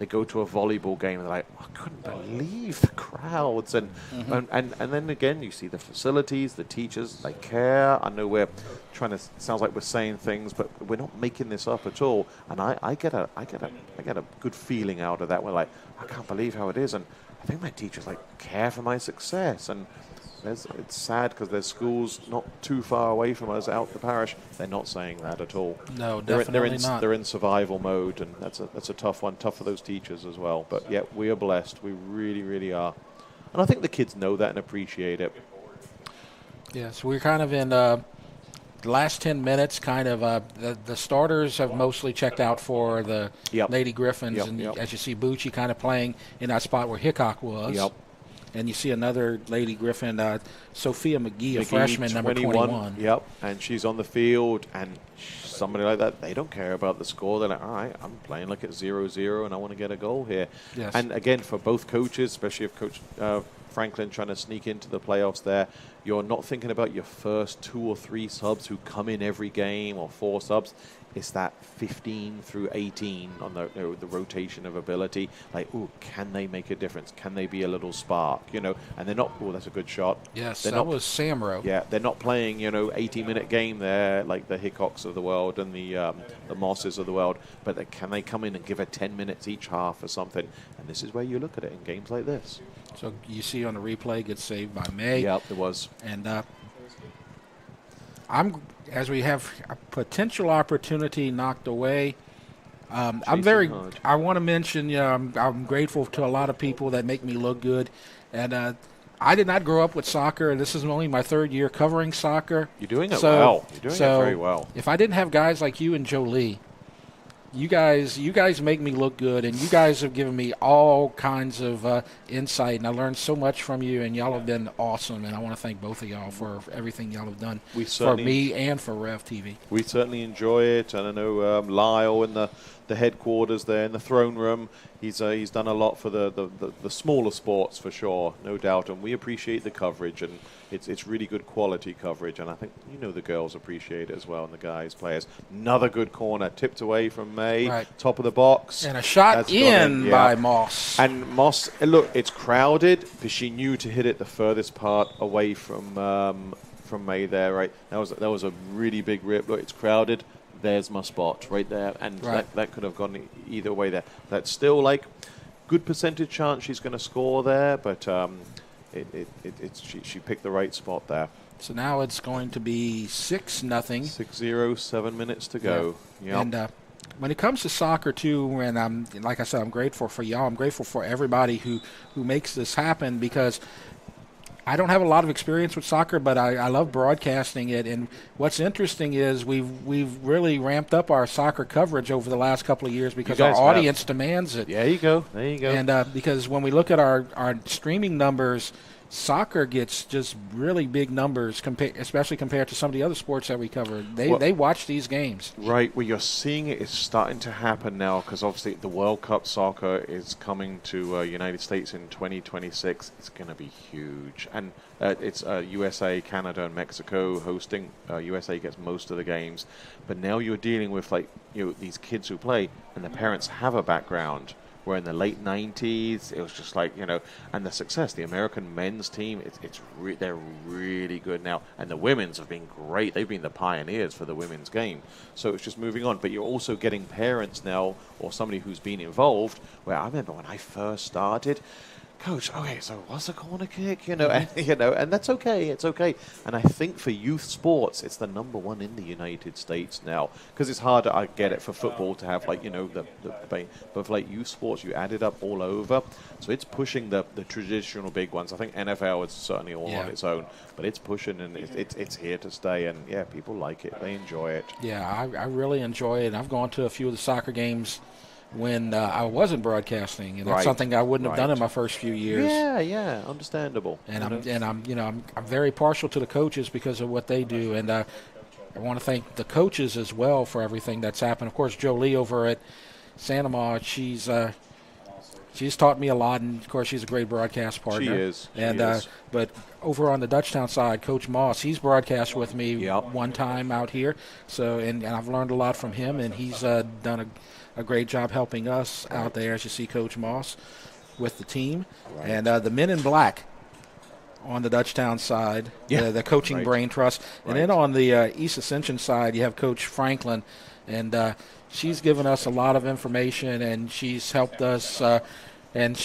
go to a volleyball game and they're like, I couldn't believe the crowds, and then again you see the facilities, the teachers, they care. I know we're trying to, sounds like we're saying things, but we're not making this up at all. And I get a good feeling out of that. We're like, I can't believe how it is, and I think my teachers care for my success. And it's sad because there's schools not too far away from us out the parish. They're not saying that at all. No, definitely not. They're in survival mode, and that's a tough one. Tough for those teachers as well. But yeah, we are blessed. We really, really are. And I think the kids know that and appreciate it. Yes, we're kind of in the last 10 minutes. Kind of the starters have mostly checked out for the Lady Griffins, as you see Bucci kind of playing in that spot where Hickok was. Yep. And you see another lady Griffin, Sophia McGee, a freshman, number 21. Yep, and she's on the field, and somebody like that, they don't care about the score. They're like, all right, I'm playing like it's 0-0, and I want to get a goal here. Yes. And again, for both coaches, especially if Coach Franklin trying to sneak into the playoffs there, you're not thinking about your first 2 or 3 subs who come in every game, or 4 subs. It's that 15 through 18 on the rotation of ability. Like, ooh, can they make a difference? Can they be a little spark? And they're not. Oh, that's a good shot. Yes, they're that was Samro. Yeah, they're not playing 80-minute game there like the Hickoks of the world and the Mosses of the world. But can they come in and give it 10 minutes each half or something? And this is where you look at it in games like this. So you see on the replay, gets saved by May. Yep, it was. And as we have a potential opportunity knocked away, I want to mention, I'm grateful to a lot of people that make me look good. And I did not grow up with soccer. This is only my 3rd year covering soccer. You're doing it well. You're doing it very well. If I didn't have guys like you and Jolie, you guys make me look good, and you guys have given me all kinds of insight, and I learned so much from you, and y'all have been awesome, and I want to thank both of y'all for everything y'all have done for me and for Rev TV. We certainly enjoy it, and I know Lyle in the headquarters there in the throne room, he's done a lot for the smaller sports for sure, no doubt, and we appreciate the coverage, and it's really good quality coverage, and I think the girls appreciate it as well, and the guys, players. Another good corner, tipped away from May, top of the box. And a shot by Moss. And Moss, look, it's crowded, but she knew to hit it the furthest part away from May there, right? That was a really big rip. Look, it's crowded. There's my spot right there, and that could have gone either way there. That's still like good percentage chance she's going to score there, but she picked the right spot there. So now it's going to be 6-0. 6-0, 7 minutes to go. Yeah. Yep. And when it comes to soccer too, and like I said, I'm grateful for y'all. I'm grateful for everybody who makes this happen, because I don't have a lot of experience with soccer, but I love broadcasting it. And what's interesting is we've really ramped up our soccer coverage over the last couple of years because our audience demands it. There you go. And because when we look at our streaming numbers, soccer gets just really big numbers, especially compared to some of the other sports that we cover. They watch these games. Right. Well, you're seeing it is starting to happen now, because obviously the World Cup soccer is coming to United States in 2026. It's going to be huge. And it's USA, Canada, and Mexico hosting. USA gets most of the games. But now you're dealing with these kids who play, and their parents have a background. Where in the late 90s, it was just like, and the success, the American men's team, they're really good now. And the women's have been great. They've been the pioneers for the women's game. So it's just moving on. But you're also getting parents now, or somebody who's been involved, where I remember when I first started, Coach, okay, so what's a corner kick? And that's okay. It's okay. And I think for youth sports, it's the #1 in the United States now, because it's harder. I get it for football to have the but for youth sports, you add it up all over. So it's pushing the traditional big ones. I think NFL is certainly all on its own, but it's pushing, and it's here to stay. And people like it. They enjoy it. Yeah, I really enjoy it. I've gone to a few of the soccer games when I wasn't broadcasting, and that's something I wouldn't have done in my first few years. Yeah, understandable. And I'm very partial to the coaches because of what they do, and I want to thank the coaches as well for everything that's happened. Of course, Jolie over at Santa Ma, she's taught me a lot, and of course she's a great broadcast partner. She is. But over on the Dutchtown side, Coach Moss, he's broadcast with me one time out here. So and I've learned a lot from him, and he's done a great job helping us out there, as you see Coach Moss with the team. Right. And the Men in Black on the Dutchtown side, the coaching brain trust. And then on the East Ascension side, you have Coach Franklin, and she's given us a lot of information, and she's helped us, and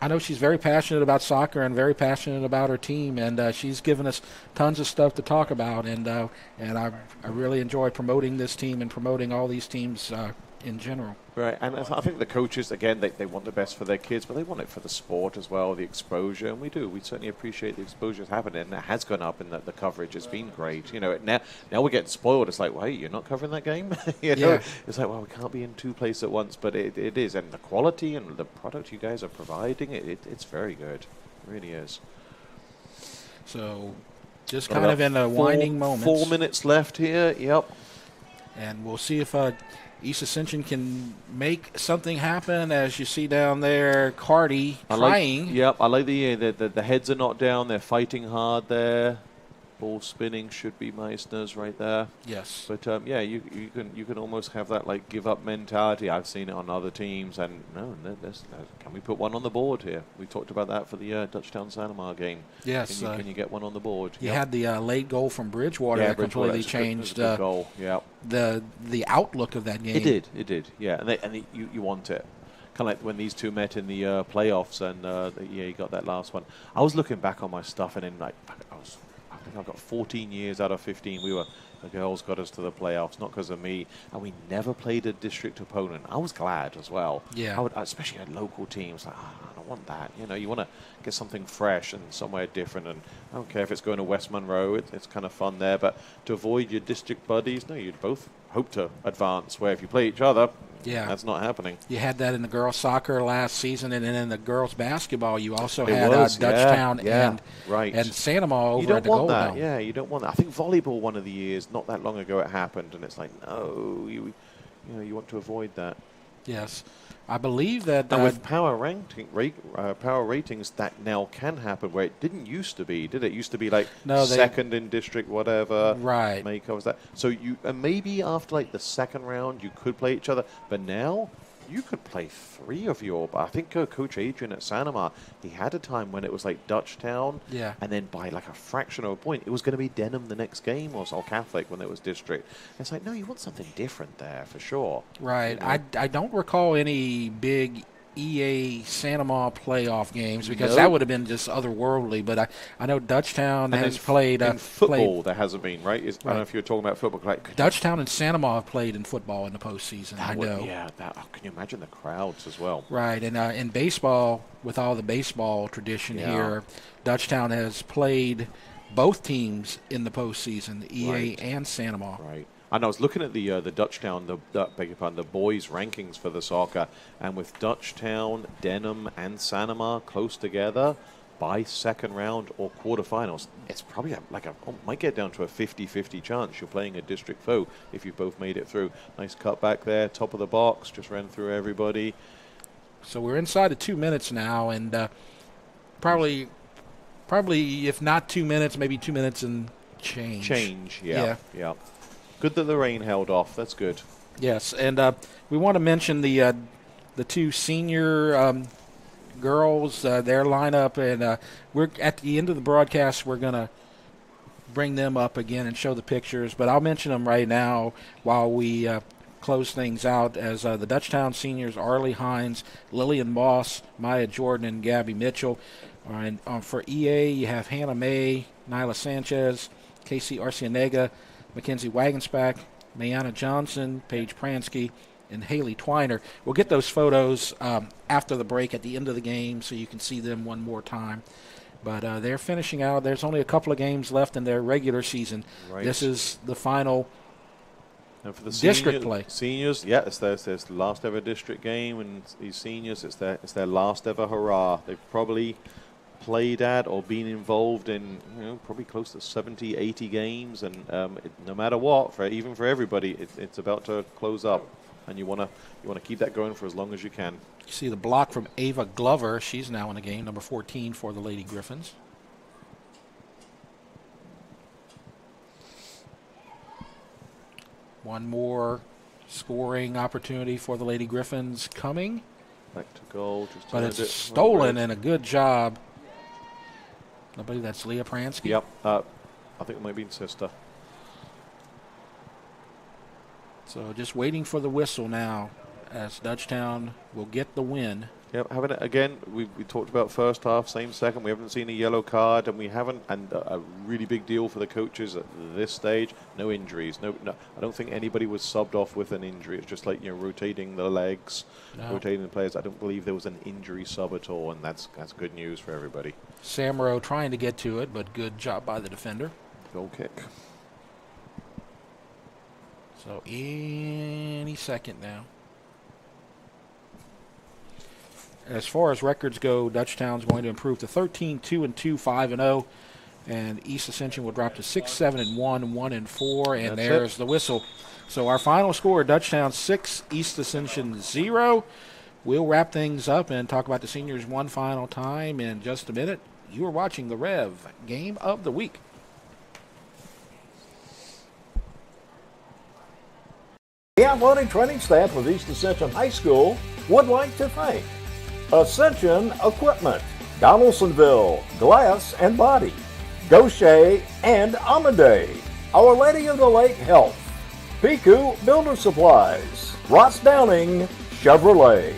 I know she's very passionate about soccer and very passionate about her team, and she's given us tons of stuff to talk about, and I really enjoy promoting this team and promoting all these teams in general. Right, and I think the coaches, again, they want the best for their kids, but they want it for the sport as well, the exposure, and we do. We certainly appreciate the exposure that's happening, and it has gone up, and the coverage has been great. You know, now we're getting spoiled. It's like, wait, you're not covering that game? you know? Yeah. It's like, well, we can't be in two places at once, but it is, and the quality and the product you guys are providing, it's very good. It really is. So, just kind of in the winding moments. 4 minutes left here, yep. And we'll see if East Ascension can make something happen. As you see down there, Cardi trying. I like the heads are not down. They're fighting hard there. Ball spinning should be Meissner's right there. Yes. But yeah, you can almost have that like give up mentality. I've seen it on other teams, and can we put one on the board here? We talked about that for the Dutchtown Sanamar game. Yes. Can you get one on the board? You had the late goal from Bridgewater that completely changed good goal. Yeah. The outlook of that game. It did. Yeah, and you want it. Kind of like when these two met in the playoffs, and you got that last one. I was looking back on my stuff, and then I think I've got 14 years out of 15. The girls got us to the playoffs, not because of me, and we never played a district opponent. I was glad as well. Yeah. Especially at local teams. Like, I don't want that. You know, you want to get something fresh and somewhere different. And I don't care if it's going to West Monroe. It's kind of fun there. But to avoid your district buddies, no, you'd both hope to advance. Where if you play each other, that's not happening. You had that in the girls' soccer last season, and then in the girls' basketball, you also had Dutchtown and Sanamar over at the Gold Dome. Yeah, you don't want that. I think volleyball one of the years, not that long ago, it happened, and it's like, no, you want to avoid that. Yes. I believe that with power ratings, that now can happen where it didn't used to be, did it? It used to be like second in district, whatever. Right. May covers that. So maybe after like the second round, you could play each other, but now you could play three of your. I think Coach Adrian at Sanamar, he had a time when it was like Dutchtown, and then by like a fraction of a point, it was going to be Denham the next game, or Sol Catholic when it was district. It's like, no, you want something different there for sure. Right. You know? I don't recall any big EA Sanamar playoff games because that would have been just otherworldly. But I know Dutchtown has played in football. There hasn't been, right? I don't know if you're talking about football. Like, Dutchtown and Sanamar have played in football in the postseason. I know. Can you imagine the crowds as well? Right, and in baseball, with all the baseball tradition here, Dutchtown has played both teams in the postseason, the EA and Sanamar. Right. And I was looking at the Dutchtown, the boys' rankings for the soccer, and with Dutchtown, Denham, and Sanamar close together by second round or quarterfinals, it's probably might get down to a 50-50 chance you're playing a district foe if you both made it through. Nice cut back there, top of the box, just ran through everybody. So we're inside of 2 minutes now, and probably if not 2 minutes, maybe 2 minutes and change. Yeah. Good that the rain held off. That's good. Yes, and we want to mention the two senior girls, their lineup, and we're at the end of the broadcast. We're going to bring them up again and show the pictures, but I'll mention them right now while we close things out as the Dutchtown seniors: Arlie Hines, Lillian Moss, Maya Jordan, and Gabby Mitchell. And for EA, you have Hannah May, Nyla Sanchez, Casey Arcianega, Mackenzie Wagensback, Mayana Johnson, Paige Pransky, and Haley Twiner. We'll get those photos after the break at the end of the game so you can see them one more time. But they're finishing out. There's only a couple of games left in their regular season. Right. This is the final and for the district play. Seniors, it's their last ever district game, and these seniors, it's their last ever hurrah. They've probably played at or been involved in probably close to 70, 80 games, and no matter what, even for everybody, it's about to close up, and you want to keep that going for as long as you can. You see the block from Ava Glover. She's now in the game, number 14 for the Lady Griffins. One more scoring opportunity for the Lady Griffins coming. Back to goal. But it's stolen, and a good job. I believe that's Leah Pransky. Yep. I think it might be sister. So just waiting for the whistle now as Dutchtown will get the win. Yep, haven't again. We talked about first half, same second. We haven't seen a yellow card, and we haven't. And a really big deal for the coaches at this stage: no injuries. No, I don't think anybody was subbed off with an injury. It's just like rotating the legs, rotating the players. I don't believe there was an injury sub at all, and that's good news for everybody. Samro trying to get to it, but good job by the defender. Goal kick. So any second now. As far as records go, Dutchtown's going to improve to 13-2-2, 5-0, and East Ascension will drop to 6-7-1, 1-4, and there's the whistle. So our final score: Dutchtown 6, East Ascension 0. We'll wrap things up and talk about the seniors one final time in just a minute. You are watching the Rev Game of the Week. The athletic training staff of East Ascension High School would like to thank Ascension Equipment, Donaldsonville Glass and Body, Gaucher and Amadei, Our Lady of the Lake Health, Piku Builder Supplies, Ross Downing Chevrolet,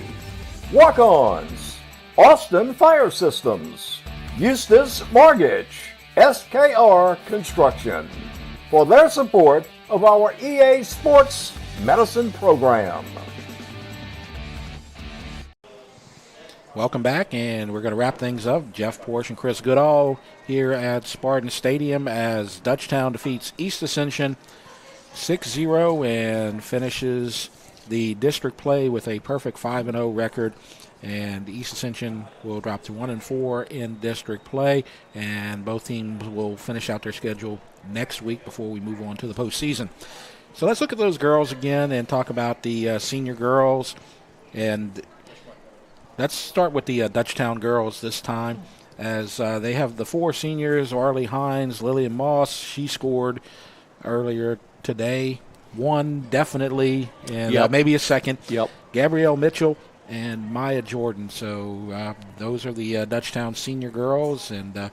Walk-Ons, Austin Fire Systems, Eustace Mortgage, SKR Construction, for their support of our EA Sports Medicine program. Welcome back, and we're going to wrap things up. Jeff Porsche and Chris Goodall here at Spartan Stadium as Dutchtown defeats East Ascension 6-0 and finishes the district play with a perfect 5-0 record. And East Ascension will drop to 1-4 in district play, and both teams will finish out their schedule next week before we move on to the postseason. So let's look at those girls again and talk about the senior girls. And let's start with the Dutchtown girls this time, as they have the 4 seniors: Arlie Hines, Lillian Moss. She scored earlier today. 1 definitely, and maybe a second. Gabrielle Mitchell and Maya Jordan. So those are the Dutchtown senior girls, and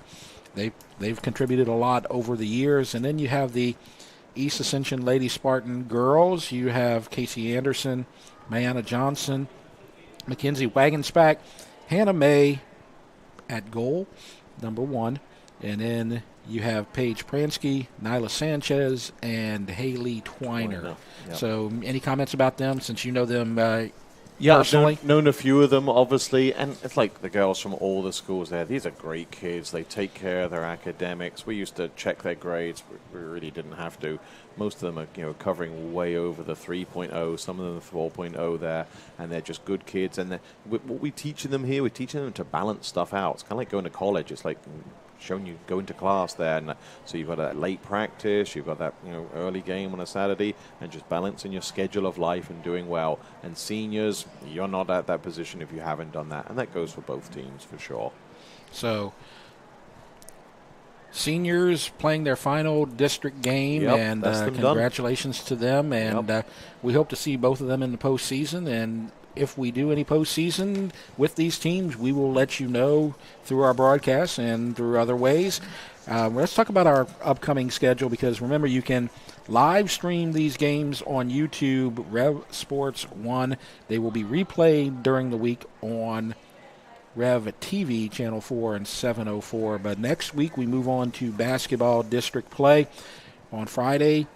they've contributed a lot over the years. And then you have the East Ascension Lady Spartan girls. You have Casey Anderson, Mayana Johnson, Mackenzie Wagenspack, Hannah May at goal, number 1. And then you have Paige Pransky, Nyla Sanchez, and Haley Twiner. So any comments about them, since you know them personally? I've known a few of them, obviously, and it's like the girls from all the schools there. These are great kids. They take care of their academics. We used to check their grades. We really didn't have to. Most of them are, covering way over the 3.0. Some of them are 4.0 there, and they're just good kids. And what we're teaching them here, we're teaching them to balance stuff out. It's kind of like going to college. It's like showing you go into class there, and so you've got that late practice, you've got that early game on a Saturday, and just balancing your schedule of life and doing well. And seniors, you're not at that position if you haven't done that, and that goes for both teams for sure. So seniors playing their final district game, and congratulations to them, and we hope to see both of them in the postseason. And if we do any postseason with these teams, we will let you know through our broadcasts and through other ways. Let's talk about our upcoming schedule, because remember, you can live stream these games on YouTube, Rev Sports 1. They will be replayed during the week on Rev TV, Channel 4 and 704. But next week we move on to basketball district play. On Friday,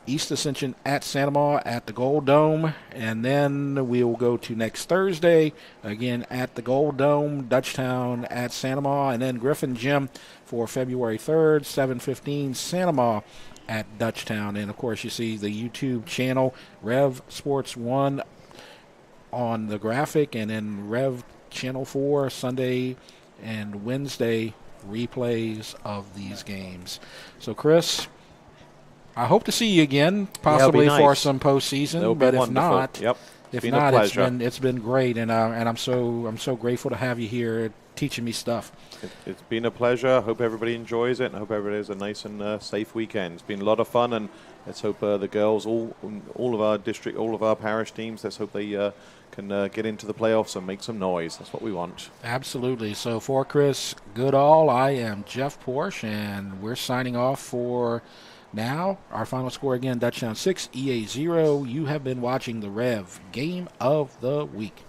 East Ascension at Santa Ma at the Gold Dome, and then we will go to next Thursday, again at the Gold Dome, Dutchtown at Santa Ma, and then Griffin Gym for February 3rd, 7:15, Santa Ma at Dutchtown. And, of course, you see the YouTube channel, Rev Sports 1 on the graphic, and then Rev Channel 4, Sunday and Wednesday replays of these games. So, Chris, I hope to see you again, possibly for some postseason. But if not, it's been great, and I'm so grateful to have you here teaching me stuff. It's been a pleasure. I hope everybody enjoys it, and I hope everybody has a nice and safe weekend. It's been a lot of fun, and let's hope the girls, all of our district, all of our parish teams, let's hope they can get into the playoffs and make some noise. That's what we want. Absolutely. So for Chris Goodall, I am Jeff Porsche, and we're signing off for now. Our final score again, Dutchtown 6, EA 0. You have been watching the Rev Game of the Week.